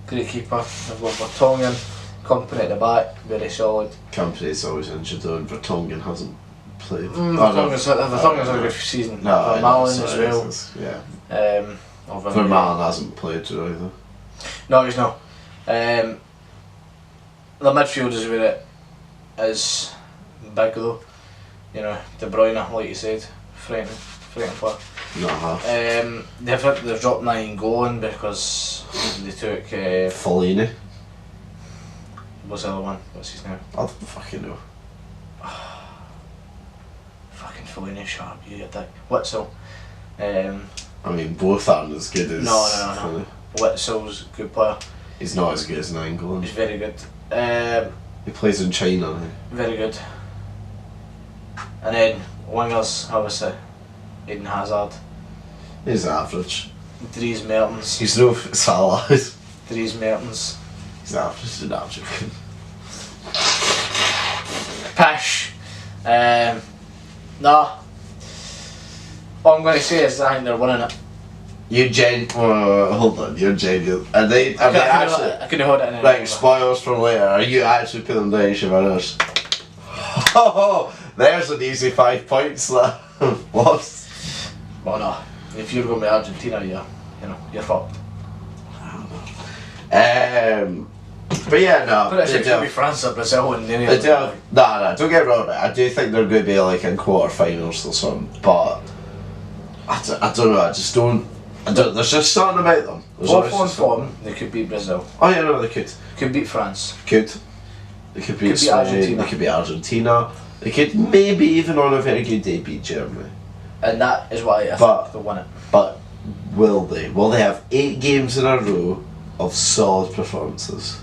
great keeper. I've got Vertonghen, Company at the back, very solid. Company's always injured though, and Vertonghen hasn't played. Vertonghen's had a good season. No, Allan as well. Yeah. Vermaelen. Vermaelen hasn't played either. No, he's not. The midfield is where it is big though. You know, De Bruyne, like you said, frightening player. They've dropped 9 going because they took Fellaini. what's the other one? What's his name? I don't fucking know. Fucking Fellaini, shut up, you dick. Witzel. I mean, both aren't as good as. No. Witzel's a good player. He's not as good as Nainggolan. He's very good. He plays in China now. Very good. And then wingers, obviously, Eden Hazard, He's average. Dries Mertens. He's no Salah. Dries Mertens. He's average and average. Pish. Nah. All I'm going to say is I think they're winning it. Hold on, you're genuine. Are they actually? I couldn't hold it in Right, spoilers for later. Are you actually putting them down as your winners? Oh, there's an easy 5 points that lost. Well, no. If you're going with Argentina, you're fucked. But yeah, no. But it's going to be France or Brazil and any Nah, don't get me wrong. I do think they're going to be like in quarterfinals or something, but I don't know. I don't. There's just something about them. Fourth on form, they could beat Brazil. Oh yeah, no, they could. Could beat France. They could beat Spain. Argentina. They could beat Argentina. They could maybe even on a very good day beat Germany. And that is why I think they'll win it. But will they? Will they have 8 games in a row of solid performances?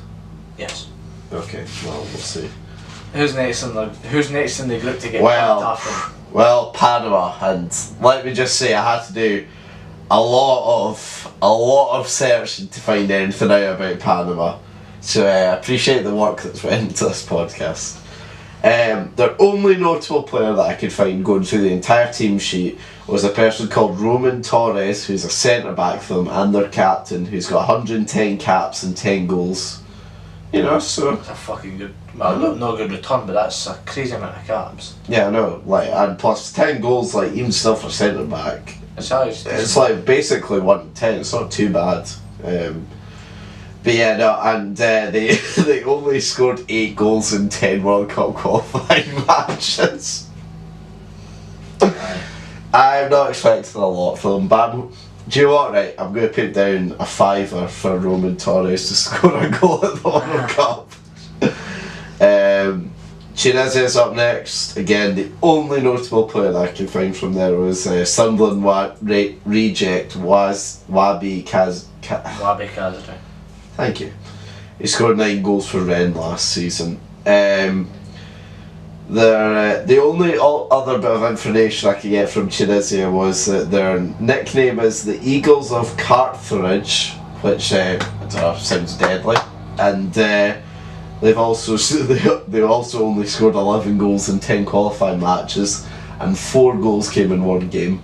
Yes. Okay, well, we'll see. Who's next in the group to get Well, Panama, and let me just say I had to do a lot of searching to find anything out about Panama. So I appreciate the work that's went into this podcast. Their only notable player that I could find going through the entire team sheet was a person called Roman Torres, who's a centre-back for them, and their captain, who's got 110 caps and 10 goals. You know, so... That's a fucking good... Well, not a good return, but that's a crazy amount of caps. Yeah, I know. Like, and plus 10 goals, like, even still for centre-back. It's like basically 110, it's not too bad. But yeah, no, and they only scored 8 goals in 10 World Cup qualifying matches. I'm not expecting a lot from them, but do you know what, right? I'm going to put down a fiver for Roman Torres to score a goal at the World Cup. Chinese's up next. Again, the only notable player that I can find from there was Sunderland reject Wabi Kazri. Thank you. He scored 9 goals for Rennes last season. The only other bit of information I could get from Tunisia was that their nickname is the Eagles of Carthage, which I don't know, sounds deadly, and they've also only scored 11 goals in 10 qualifying matches, and 4 goals came in one game.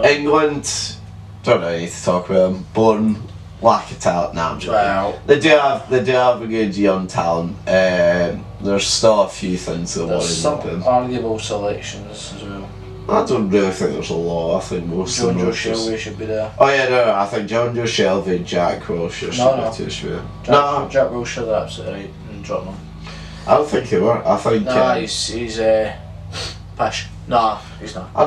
England, don't know, I need to talk about them. Born lack of talent. Nah, I'm joking. Well, they do have a good young talent. There's still a few things that there's some worry them. arguable selections as well. I don't really think there's a lot. I think most of them. John Joe Shelby should be there. Oh yeah, no, I think John Joe Shelby, Jack Wilshere should be too sure. Jack Wilshere, they're absolutely right in dropping him. I don't think they were. I think. Nah, he's pish. Nah, he's not. I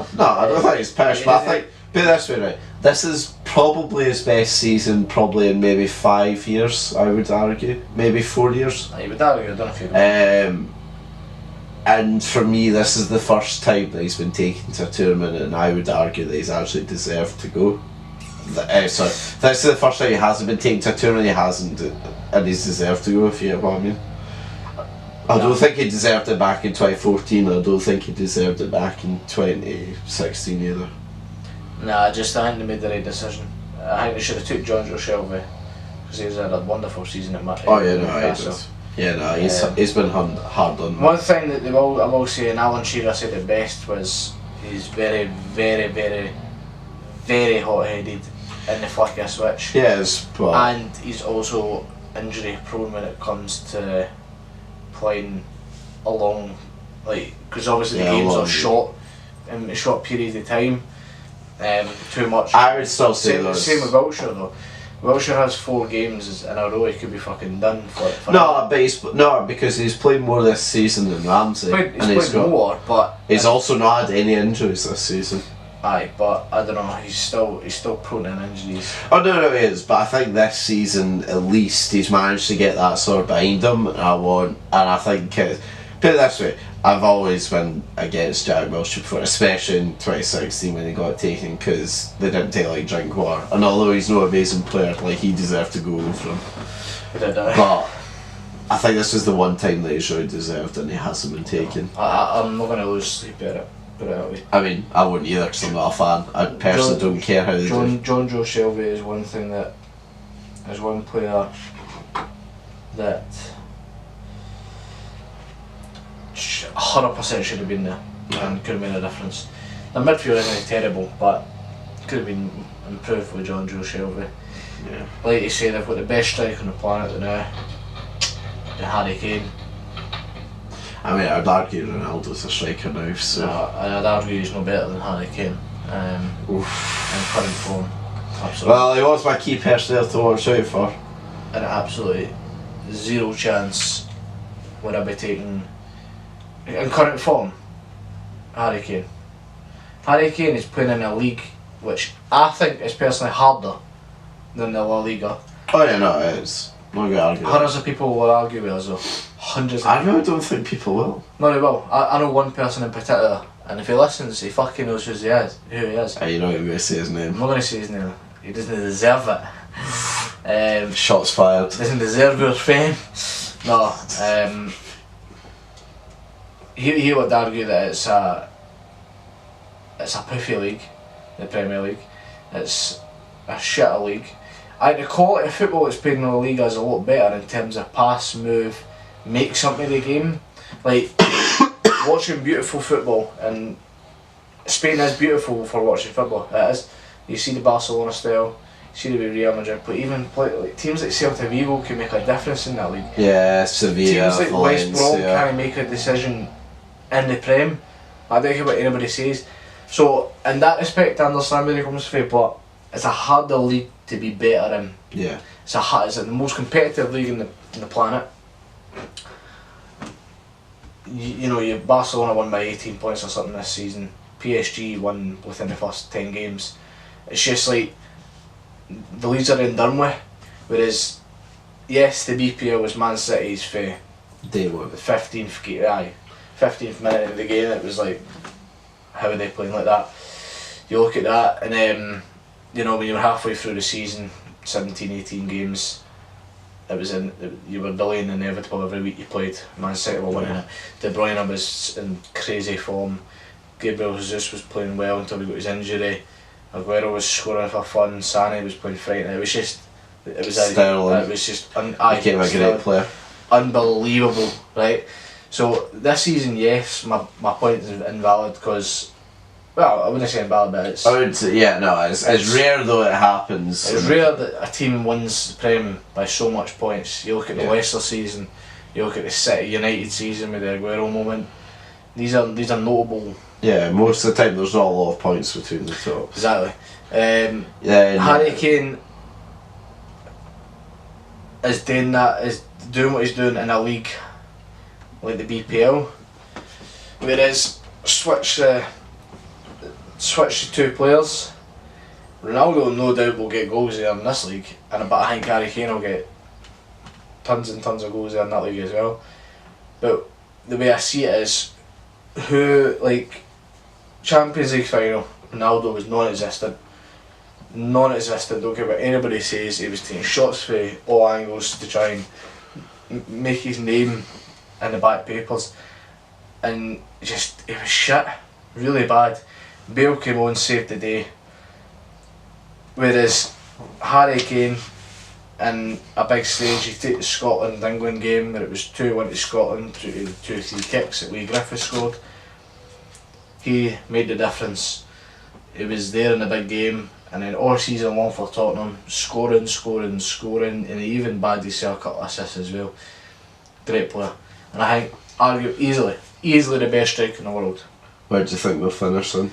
don't think he's pish, but I think. Put it this way, right? This is probably his best season, probably in maybe 5 years. I would argue, maybe 4 years. You would argue. I don't know if you. And for me, this is the first time that he's been taken to a tournament, and I would argue that he's actually deserved to go. Sorry, this is the first time he hasn't been taken to a tournament. He hasn't, and he's deserved to go. If you know what I mean. I don't think he deserved it back in 2014. I don't think he deserved it back in 2016 either. Nah, I think they made the right decision. I think they should have took John Joe Shelby because he's had a wonderful season at Matt. Oh yeah, no, he does. Yeah, no, he's been hard on. One thing that I will say, and Alan Shearer said it best, was he's very, very, very, very hot-headed in the flick of a switch. Yes, but and he's also injury prone when it comes to playing along, like, because obviously the games are short in a short period of time. Too much. I would still say same with Wilshere though. Wilshere has 4 games in a row. He could be fucking done for no, but because he's played more this season than Ramsey. He's played more, but he's also not had any injuries this season. Aye, but I don't know. He's still prone to injuries. Oh no, he is. But I think this season, at least, he's managed to get that sort of behind him. And I think, put it this way, I've always been against Jack Wilshere before, especially in 2016 when he got taken, because they didn't take like drink water. And although he's no amazing player, like, he deserved to go over him. But I think this is the one time that he's really deserved, and he hasn't been taken. I'm not going to lose sleep at it. Put it that way. I mean, I wouldn't either because I'm not a fan. I personally don't care how they do. John Joe Shelby is one player that 100% should have been there and could have made a difference. The midfield isn't terrible, but could have been improved with John Joe Shelby. Yeah. Like you say, they've got the best striker on the planet now, the Harry Kane. I mean, I'd argue Ronaldo's a striker now, so... No, I'd argue he's no better than Harry Kane in current form. Absolutely. Well, he was my key person there to watch out for. And absolutely zero chance would I be taking, in current form, Harry Kane. Harry Kane is playing in a league which I think is personally harder than the La Liga. Oh yeah, no, it is. I'm not going to argue. Hundreds of people will argue with us though. Hundreds of I really don't think people will. No, they will. I know one person in particular, and if he listens, he fucking knows who he is. You know you're going to say his name. I'm not going to say his name. He doesn't deserve it. Shots fired. Doesn't deserve your fame. No. He would argue that it's a puffy league, the Premier League. It's a shitter league. I think the quality of football that's played in the Liga is a lot better in terms of pass, move, make something of the game. Like watching beautiful football and Spain is beautiful for watching football. It is. You see the Barcelona style, you see the way Real Madrid play. Even like teams like Celta Vigo can make a difference in that league. Yeah, Sevilla, teams like Valencia. West Brom can't make a decision in the Prem. I don't care what anybody says. So in that respect, I understand where it comes from, but it's a harder league to be better in. Yeah. It's the most competitive league in the planet. You know, Barcelona won by 18 points or something this season. PSG won within the first 10 games. It's just like the leagues are in done with. Whereas, yes, the BPL was Man City's for Day one. the 15th minute of the game. It was like, how are they playing like that? You look at that, and then you know, when you were halfway through the season, 17, 18 games, you were delaying the inevitable every week you played. Man City were winning it. De Bruyne was in crazy form. Gabriel Jesus was playing well until he got his injury. Aguero was scoring for fun. Sané was playing frightening. It was just became a great player. Unbelievable, right? So this season, yes, my point is invalid because, well, I wouldn't say invalid, but it's it's rare though it happens. It's rare that a team wins the Prem by so much points. You look at the Leicester season, you look at the City United season with the Aguero moment. These are notable. Yeah, most of the time there's not a lot of points between the top. Exactly. Harry Kane is doing what he's doing in a league like the BPL, whereas switch the two players. Ronaldo no doubt will get goals there in this league, but I think Harry Kane will get tons and tons of goals there in that league as well. But the way I see it is, Champions League final, Ronaldo was non-existent, don't care what anybody says. He was taking shots for all angles to try and make his name in the back papers, and it was shit, really bad. Bale came on, saved the day, whereas Harry Kane in a big stage, he took the Scotland-England game where it was 2-1 to Scotland through 2-3 kicks that Lee Griffiths scored. He made the difference. He was there in the big game, and then all season long for Tottenham, scoring, and he even bagged himself a couple of assists as well. Great player, and I think easily the best striker in the world. Where do you think they'll finish then?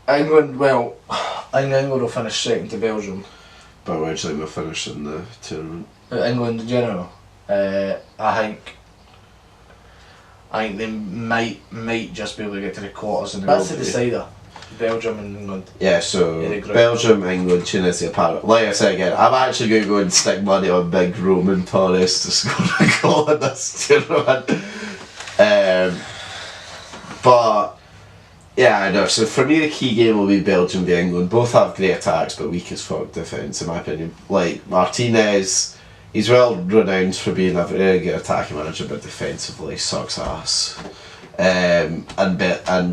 England, well, I think England will finish second to Belgium. But where do you think they'll finish in the tournament? England in general, I think they might just be able to get to the quarters, and that's the decider. Belgium and England. Yeah, so Belgium, England, Tunisia, Paris. Like I said again, I'm actually going to go and stick money on big Roman Torres to score a goal in this tournament. But yeah, I know. So for me, the key game will be Belgium v England. Both have great attacks, but weak as fuck defence, in my opinion. Like Martinez, he's well renowned for being a very good attacking manager, but defensively sucks ass. And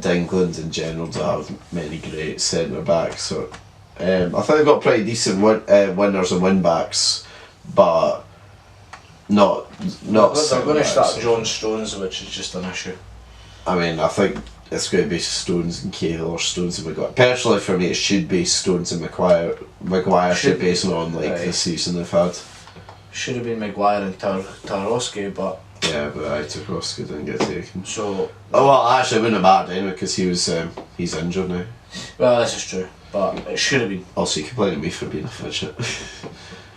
England in general don't have many great centre backs, so I think they've got pretty decent winners and win backs, but not. They're going to start John Stones, which is just an issue. I mean, I think it's going to be Stones and Cahill or Stones and Maguire. Personally, for me, it should be Stones and Maguire. Maguire should be based on the season they've had. Should have been Maguire and Tarkowski, but. Yeah, but Tarkowski didn't get taken. So. Oh well, actually, it wouldn't have mattered anyway because he's injured now. Well, this is true, but it should have been. Also, you complain at me for being a fidget.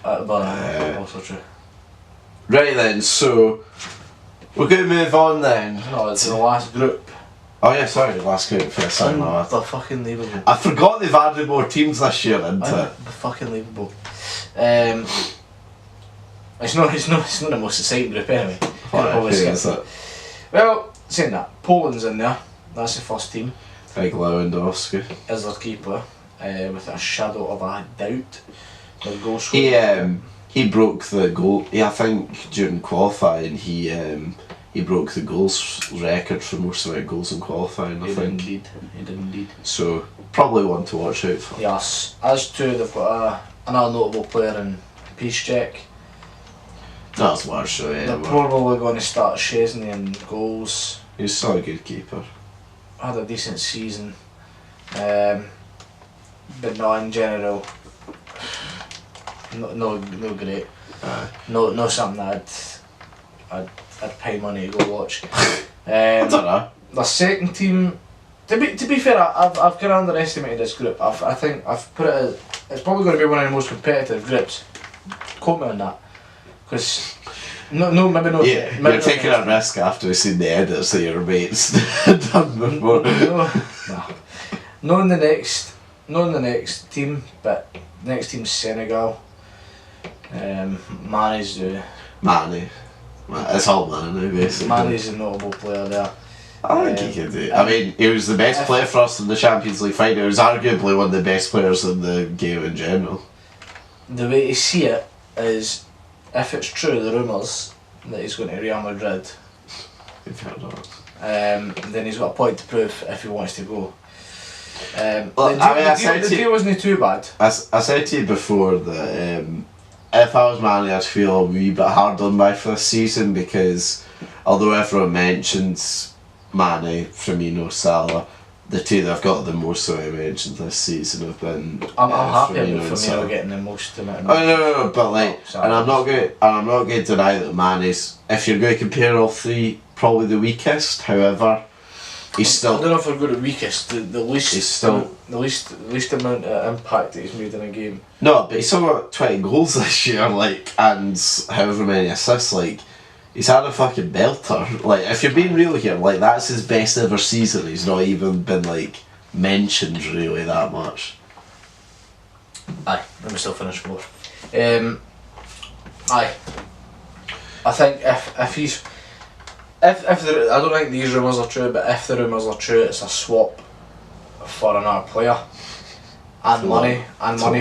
Also true. Right then, so we're going to move on then. No, it's the last group. Oh yeah, sorry, the last group for a second. They're fucking leavable. I forgot they've added more teams this year into it. They're fucking leavable. It's not the most exciting group anyway. Well, saying that, Poland's in there. That's the first team. Big Lewandowski Is their keeper, with a shadow of a doubt. Their goal scorer. He broke the goal. Yeah, I think during qualifying he broke the goals record for most amount of goals in qualifying. I think he did indeed. So probably one to watch out for. Yes, as to they've got another notable player in Piszczek. That's Marshall. Yeah, they're probably going to start Szczesny in goals. He's still a good keeper. had a decent season, but no, in general, no great. No something I'd pay money to go watch. I don't know. The second team, to be fair, I've kind of underestimated this group. I think I've put it as, it's probably going to be one of the most competitive groups. Quote me on that, because maybe not. Yeah, maybe you're taking a risk after we've seen the edits that your mates done before. No, in the next team, but the next team's Senegal. Mane's Mane. It's all Mane basically. Mane's a notable player there. I think he could do it. I mean, he was the best player for us in the Champions League final. He was arguably one of the best players in the game in general. The way to see it is, if it's true, the rumours that he's going to Real Madrid, then he's got a point to prove if he wants to go. The deal wasn't too bad. I said to you before that if I was Manny, I'd feel a wee bit hard on me for this season, because although everyone mentions Mane, Firmino, Salah, the two that I've got the most so I mentioned this season have been. I'm happy with Firmino getting the most amount. No, but like, and I'm not going to deny that Mane's. If you're going to compare all three, probably the weakest. However, he's still. I don't know if we're going to weakest. The least. He's still the least amount of impact that he's made in a game. No, but he's still got 20 goals this year, like, and however many assists, like. He's had a fucking belter. Like, if you're being real here, like, that's his best ever season. He's not even been, like, mentioned really that much. Aye, let me still finish more. Aye. I think if he's... If the, I don't think these rumours are true, but if the rumours are true, it's a swap for another player. And money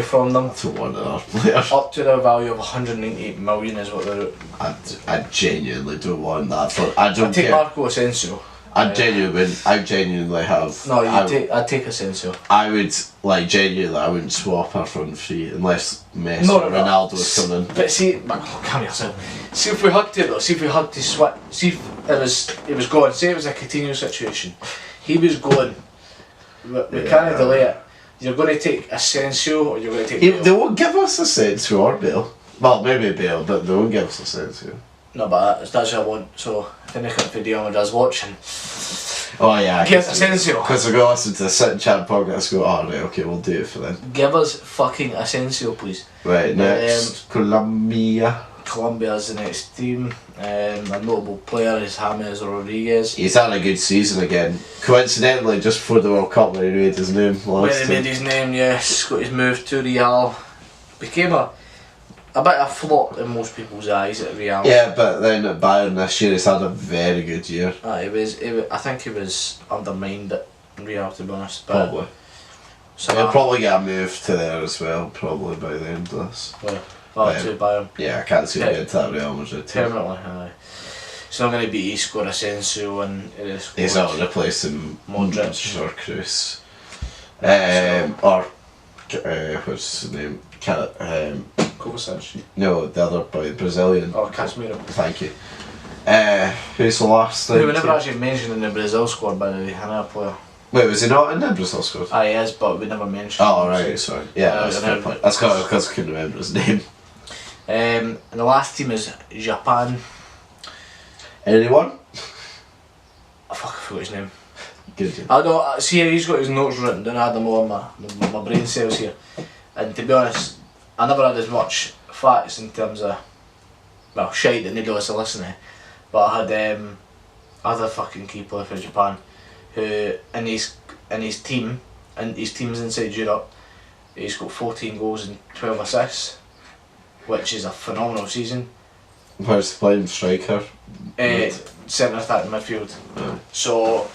from them. To one other player. Up to the value of 198 million is what they're... I genuinely don't want that for... I don't take care. Marco Asensio. I genuinely have... No, I'd take Asensio. I would, like, genuinely, I wouldn't swap her front three unless Messi or Ronaldo was coming. But see, come here, son. See if we had to though, see if we had to switch, see if it was going, say it was a Coutinho situation. He was going, we can't delay it. You're going to take Asensio or you're going to take Bale? They won't give us Asensio or Bale. Well, maybe Bale, but they won't give us Asensio. No, but that's what I want, so if any country Real Madrid's watching... Oh yeah, give us Asensio. Because we're going to listen to the Sit and Chat podcast and go, oh right, okay, we'll do it for them. Give us fucking Asensio, please. Right, next, Colombia. Colombia's the next team. A notable player is James Rodriguez. He's had a good season again. Coincidentally, just before the World Cup, when he made his name yes, got his move to Real. Became a bit of a flop in most people's eyes at Real. Yeah, but then at Bayern this year, he's had a very good year. I think he was undermined at Real, to be honest. But Probably. So he'll probably get a move to there as well, probably by the end of this. To Bayern. Yeah, I can't see him getting to that Real Madrid team. Permanently, aye. It's not going to be Isco or Asensio and it is. He's not replacing Modric or Kroos. What's his name? Kovacic. No, the other boy, Brazilian. Oh, Casemiro. Thank you. Who's the last thing? Who we never actually mentioned in the Brazil squad, by the way, another player. Wait, was he not in the Brazil squad? He is, but we never mentioned Oh, him, right, so. sorry. Yeah, that's a fair point. That's because I couldn't remember his name. And the last team is Japan. Anyone? I forgot his name. Good. I don't see here. He's got his notes written down. I had them all on my brain cells here. And to be honest, I never had as much facts in terms of shite that nobody wants to listen to. But I had a fucking key player for Japan, who in his teams inside Europe, he's got 14 goals and 12 assists, which is a phenomenal season. Where's he playing? Striker? Centre attacking midfield. Yeah. So.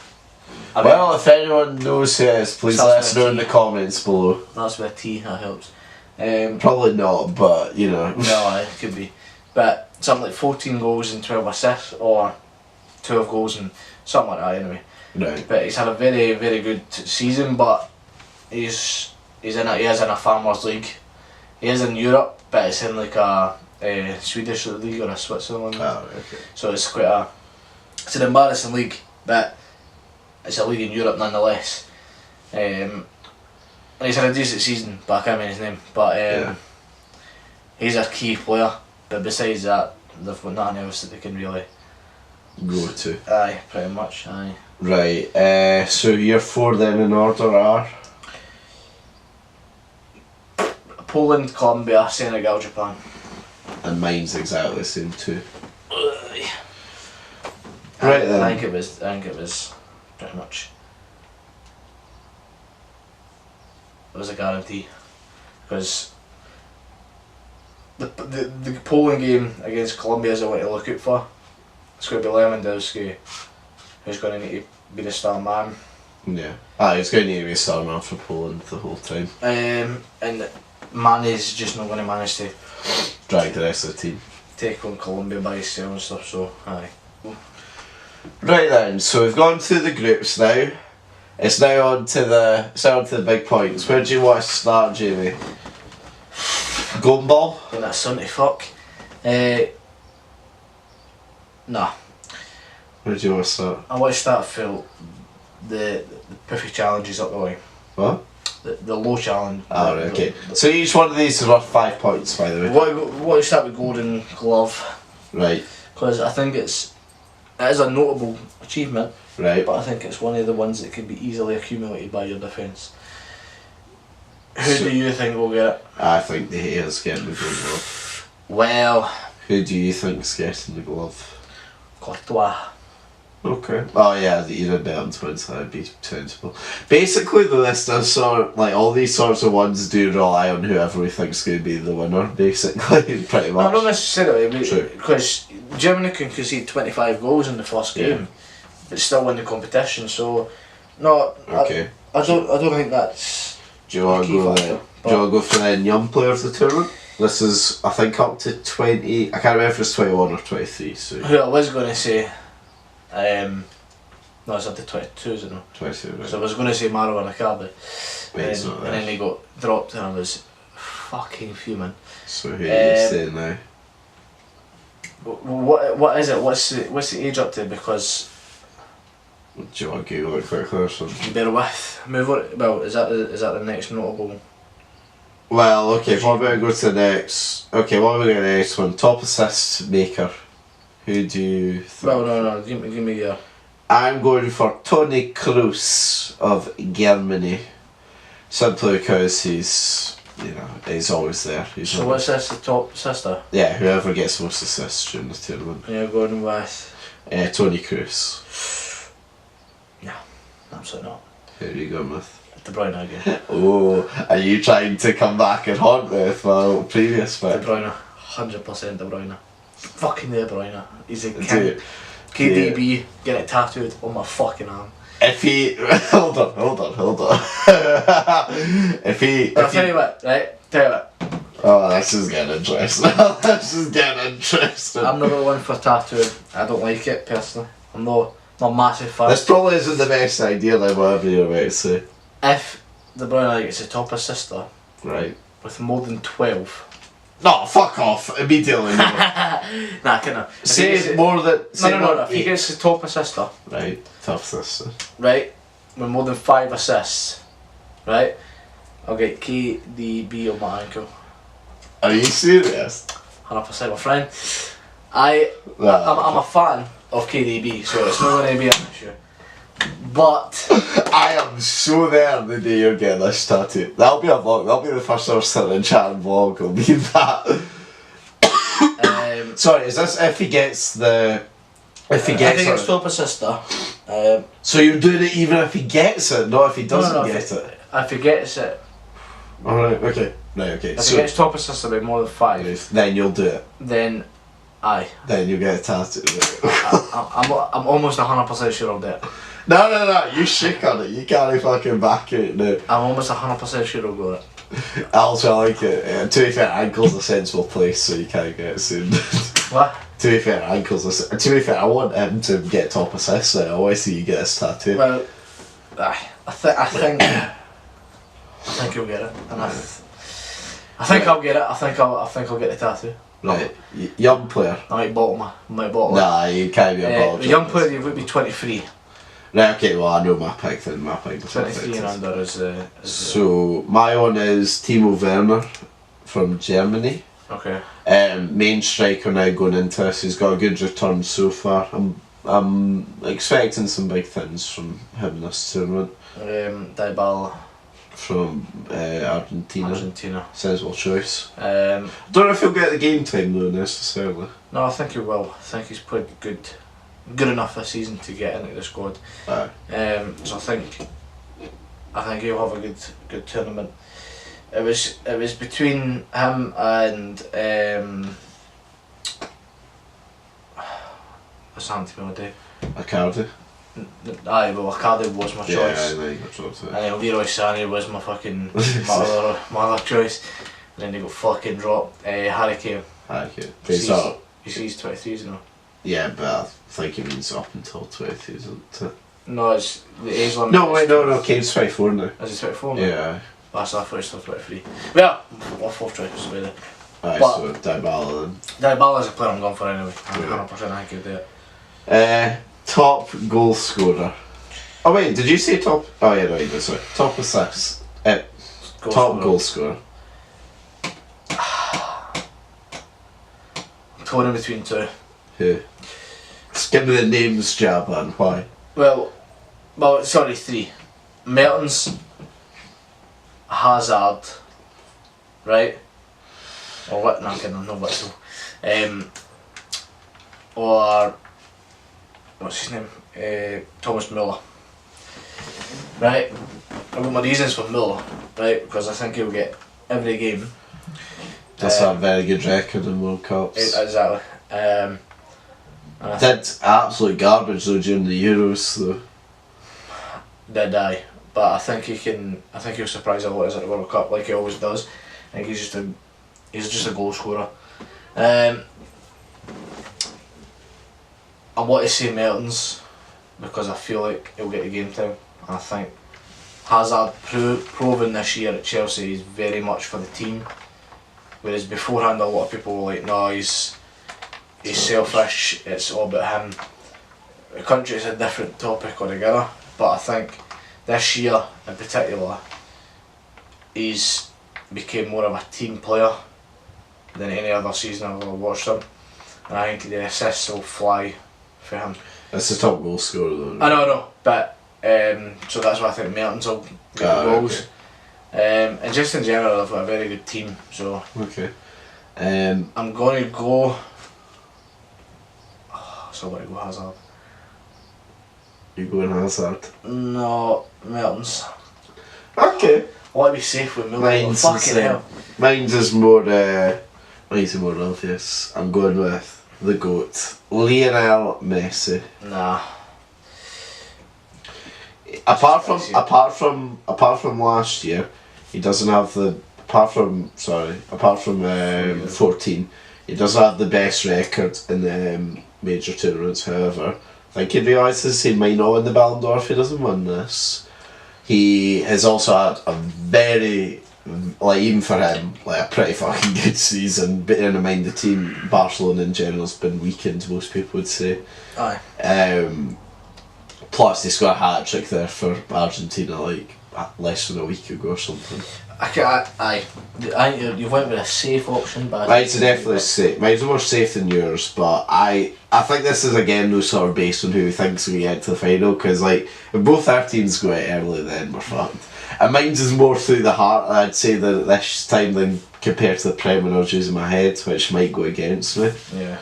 Well, if anyone knows who it is, please let us know in the comments below. That's with a T, that helps. Probably not, but you know. No, it could be. But something like 14 goals and 12 assists, or 12 goals and something like that anyway. Right. But he's had a very, very good season, but he is in a Farmers League. He is in Europe, but it's in like a Swedish league or a Switzerland league. Oh, okay. So it's an embarrassing league, but it's a league in Europe nonetheless. And he's had a decent season, but I can't remember his name. But he's a key player. But besides that, they've got nothing else that they can really go to. Aye, pretty much. Aye. Right. So your 4 then in order are Poland, Colombia, Senegal, Japan. and mine's exactly the same too. I Right then. think it was pretty much. It was a guarantee because the Poland game against Colombia is a way to look out for. It's going to be Lewandowski who's going to need to be the star man. Yeah. He's going to need to be a star man for Poland the whole time. And Mane's just not going to manage to Drag the rest of the team. take on Colombia by himself and stuff. So aye. Right then, so we've gone through the groups now. It's now on to the big points. Where do you want to start, Jamie? Golden ball? When that son to fuck. Nah. Where do you want to start? I want to start for the perfect challenges up the way. What? The low challenge. Right, okay. So each one of these is worth 5 points, by the way. What to start with Golden Glove, Right. because I think it is a notable achievement, Right. but I think it's one of the ones that can be easily accumulated by your defence. Who do you think will get it? I think De Gea's getting the Golden Glove. Well, Who do you think's getting the glove? Courtois. Okay. Oh yeah, you did bet on twins, that'd be sensible. Basically the list does all these sorts of ones do rely on whoever we think's going to be the winner, basically, pretty much. No, not necessarily, True. because Germany can concede 25 goals in the first game, but still win the competition. So, no, Okay. I don't think that's. Do you want to go factor, for the young player of the tournament? This is, I think, up to 20. I can't remember if it's 21 or 23. So Who I was going to say, no, it's up to 22, isn't it? 22. Right. So I was going to say Maro and Akabe, Wait, it's not and there. then he got dropped, and I was fucking fuming. So who are you saying now? What is it? What's the age up to? Because Do you want to Google it quickly or something? bear with. Move on. Well, is that the next notable? Well, okay, what about go to the next? Okay, what are we going to the next one? Top assist maker. Who do you think? Well, no. Give me your. I'm going for Toni Kroos of Germany. Simply because he's always there. So what's this? The top sister? Yeah, whoever gets most assists during the tournament. And you're going with. Toni Kroos. No, absolutely not. Who are you going with? De Bruyne again. Oh, are you trying to come back and haunt me with my previous De pick? Bruyne, 100% De Bruyne. Fucking De Bruyne. He's a king. Dude, KDB, get it tattooed on my fucking arm. if he hold on. I'll tell you what, right? Tell you what. Oh, this is getting interesting. This is getting interesting. I'm not one for tattooing. I don't like it personally. I'm not a massive fan. This probably isn't the best idea, like whatever you're about to say. If De Bruyne gets a top assister Right. with more than 12. No, fuck off immediately. Nah, kinda. Say it's more than. No. If he gets the top assister, Right, tough sister. right, with more than 5 assists, right, I'll get KDB on my ankle. Are you serious? 100%, my friend. I'm a fan of KDB, so it's not going to be an issue. But I am so there the day you're getting this tattoo. That'll be a vlog. That'll be the first ever sitting and chatting vlog. It'll be that. Sorry, is this if he gets the? If he gets I think it. it's top assister. So you're doing it even if he gets it, not if he doesn't get it. If he gets it, Alright, okay. Right, okay. if he gets top assister by more than 5, then you'll do it. then aye. Then you'll get a tattoo. I'm almost 100% sure I'll do it. No, you shake on it. You can't fucking back it now. I'm almost 100% sure I'll go it. Also, I like it. To be fair, ankle's a sensible place, so you can't get it soon. What? To be fair, to be fair, I want him to get top assist now. I want to see you get his tattoo. Well, I think he'll get it, and I think I'll get it. I think I'll get the tattoo. Right, young player. I might bottle him. Nah, you can't be a bottle. The young player would be 23. Right, okay, well I know my pick then, my pick. 23 and under is so, my one is Timo Werner from Germany. okay. Main striker now going into this, he's got a good return so far. I'm expecting some big things from him this tournament. Dybala From Argentina. Sensible choice. Don't know if he'll get the game time though necessarily. No, I think he will. I think he's played good enough this season to get into the squad. Aye. So I think he'll have a good tournament. It was between him and what's happened to me Icardi. Aye, well, Icardi was my choice. Yeah, I got choice. And Leroy Sané was my fucking my other choice. And then they got fucking dropped. Harry Kane. He's 23, isn't he? Yeah, but I think it means up until 20, isn't it? No, it's the age limit. No, Kane's 24 now. Is he 24 now? Yeah. That's I thought he was still 23. Well, my fourth choice was there. Aye, But- so Dybala Dybala's a player I'm going for anyway. I'm Yeah. 100% I could do it. then. Top goal scorer. Oh wait, did you say top? Oh yeah, no, you did, sorry. Top assists. Top goal scorer. I'm torn in between two. Who? Just give me the names, Jabba, and why. Well, sorry, three. Mertens, Hazard, right? Or what? No, I'm kidding, no Whistle. Or what's his name? Thomas Müller. Right? I've got my reasons for Müller, right? Because I think he'll get every game. That's a very good record in World Cups. Exactly. And I Did absolute garbage though during the Euros though. did I, but I think he can. I think he'll surprise a lot at the World Cup like he always does. I think he's just a goal scorer. I want to say Mertens because I feel like he'll get the game time. I think Hazard proven this year at Chelsea is very much for the team, whereas beforehand a lot of people were like, no, he's selfish. It's all about him. The country is a different topic altogether, but I think this year in particular, he's became more of a team player than any other season I've ever watched him, and I think the assists will fly for him. That's the top goal scorer though. I know, but so that's why I think Mertens will get the goals. Okay. And just in general, they've got a very good team, so Okay. I'm going to go. So I'm going to go Hazard. You going Hazard? No, Mertens. Okay. I want to be safe with Müller. Fucking hell. Mine's is more. Mine's more obvious. I'm going with the GOAT, Lionel Messi. Nah. Apart from last year, he doesn't have the. Apart from 14, he doesn't have the best record in the major tournaments. However, I think he realises he might not win the Ballon d'Or if he doesn't win this. He has also had a very, even for him, a pretty fucking good season. Bearing in mind the team, Barcelona in general has been weakened, most people would say. Aye. Plus, he's got a hat trick there for Argentina, less than a week ago or something. I you went with a safe option, but Mine's definitely safe. Mine's more safe than yours, but I think this is again no sort of based on who thinks we get to the final, because if both our teams go out early, then we're fucked. And mine's is more through the heart, I'd say, that this time than compared to the premonitions in my head, which might go against me. Yeah.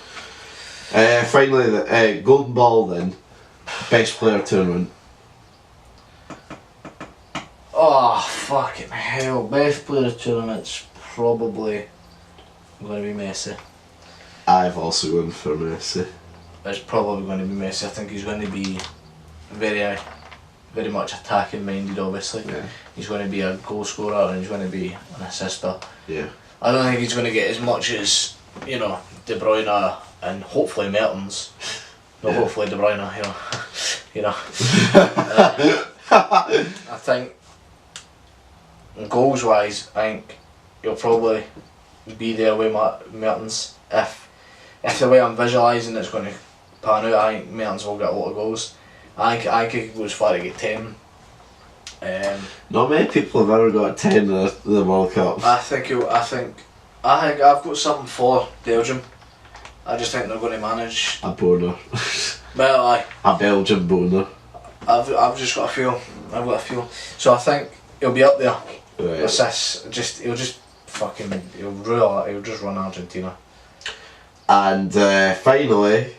Finally, the Golden Ball then, best player tournament. Oh, fucking hell. Best player of tournament's probably going to be Messi. I've also gone for Messi. It's probably going to be Messi. I think he's going to be very much attacking minded, obviously. Yeah. He's going to be a goal scorer and he's going to be an assister. Yeah. I don't think he's going to get as much as, De Bruyne and hopefully Mertens. No, hopefully De Bruyne, I think goals wise, I think he'll probably be there with Mertens. If the way I'm visualising it's going to pan out, I think Mertens will get a lot of goals. I think he could go as far to get 10. Not many people have ever got 10 in the World Cup. I think I've got something for Belgium. I just think they're going to manage. A boner. Well, aye. A Belgian boner. I've just got a feel. I've got a feel. So I think he'll be up there. Right. Assists. He'll just rule it. He'll just run Argentina. And finally,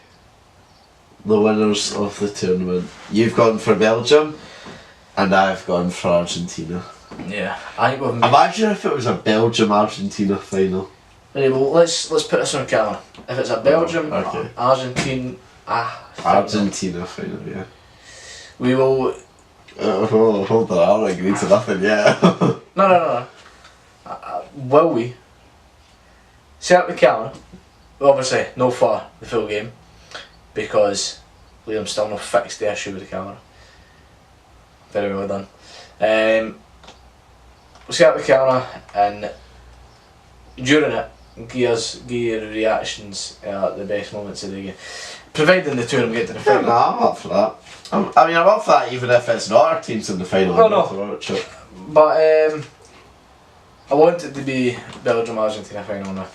the winners of the tournament. You've gone for Belgium, and I've gone for Argentina. Yeah, I think we've made... Imagine if it was a Belgium-Argentina final. Right, well, let's put this on camera. If it's a Belgium, okay. Argentina final, yeah. We will... hold on, I don't agree to nothing yet. No. Will we set up the camera? Obviously, no for the full game, because Liam's still not fixed the issue with the camera. Very well done. We'll set up the camera, and during it, give your reactions at the best moments of the game. Providing the two of them get to the final. No, I'm up for that. I'm up for that even if it's not our teams in the final. No. But I want it to be Belgium-Argentina final now.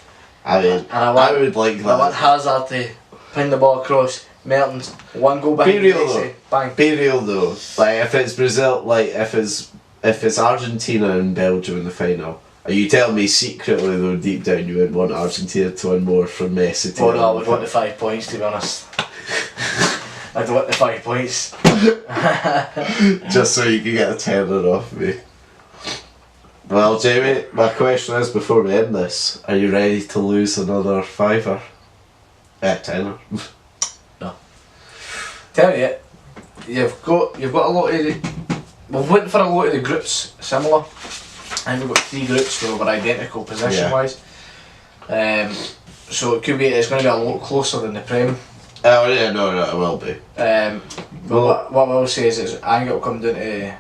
I mean, and I would like that. I want Hazard to pin the ball across, Mertens, one goal behind. Be real though. Bang. Be real though. Like if it's Brazil, like if it's Argentina and Belgium in the final, are you telling me secretly though deep down you would want Argentina to win more from Messi to no, I would want the 5 points, to be honest. I'd want the 5 points. Just so you can get a tenner off me. Well, Jamie, my question is before we end this, are you ready to lose another fiver? Tenner. No. Tell you, you've got a lot of the... We've went for a lot of the groups similar. And we've got 3 groups that were identical position wise. So it's going to be a lot closer than the Prem. Oh yeah, no, it will be. But what I will say is I think it'll come down to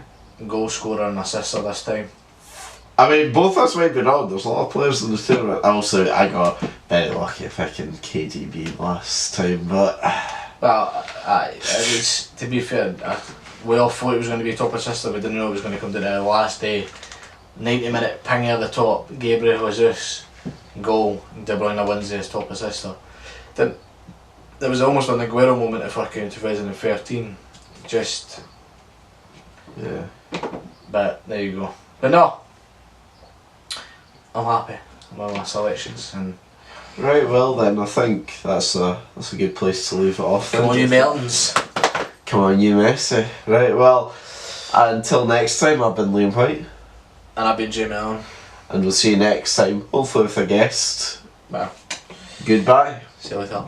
goal scorer and assister this time. I mean, both of us might be wrong. There's a lot of players in the tournament. Also, I got very lucky picking KDB last time, but... Well, it was, to be fair, we all thought it was going to be top assister. We didn't know it was going to come to the last day. 90-minute ping at the top, Gabriel Jesus, goal, De Bruyne wins as top assister. Then there was almost an Aguero moment if I count 2013. Just... Yeah. But there you go. But no! I'm happy with my selections. And right, well then, I think that's a good place to leave it off. Come on you Mertens! Come on you Messi. Right, well, until next time, I've been Liam Whyte. And I've been theejamieallan. And we'll see you next time, hopefully with a guest. Well. Goodbye. See you later.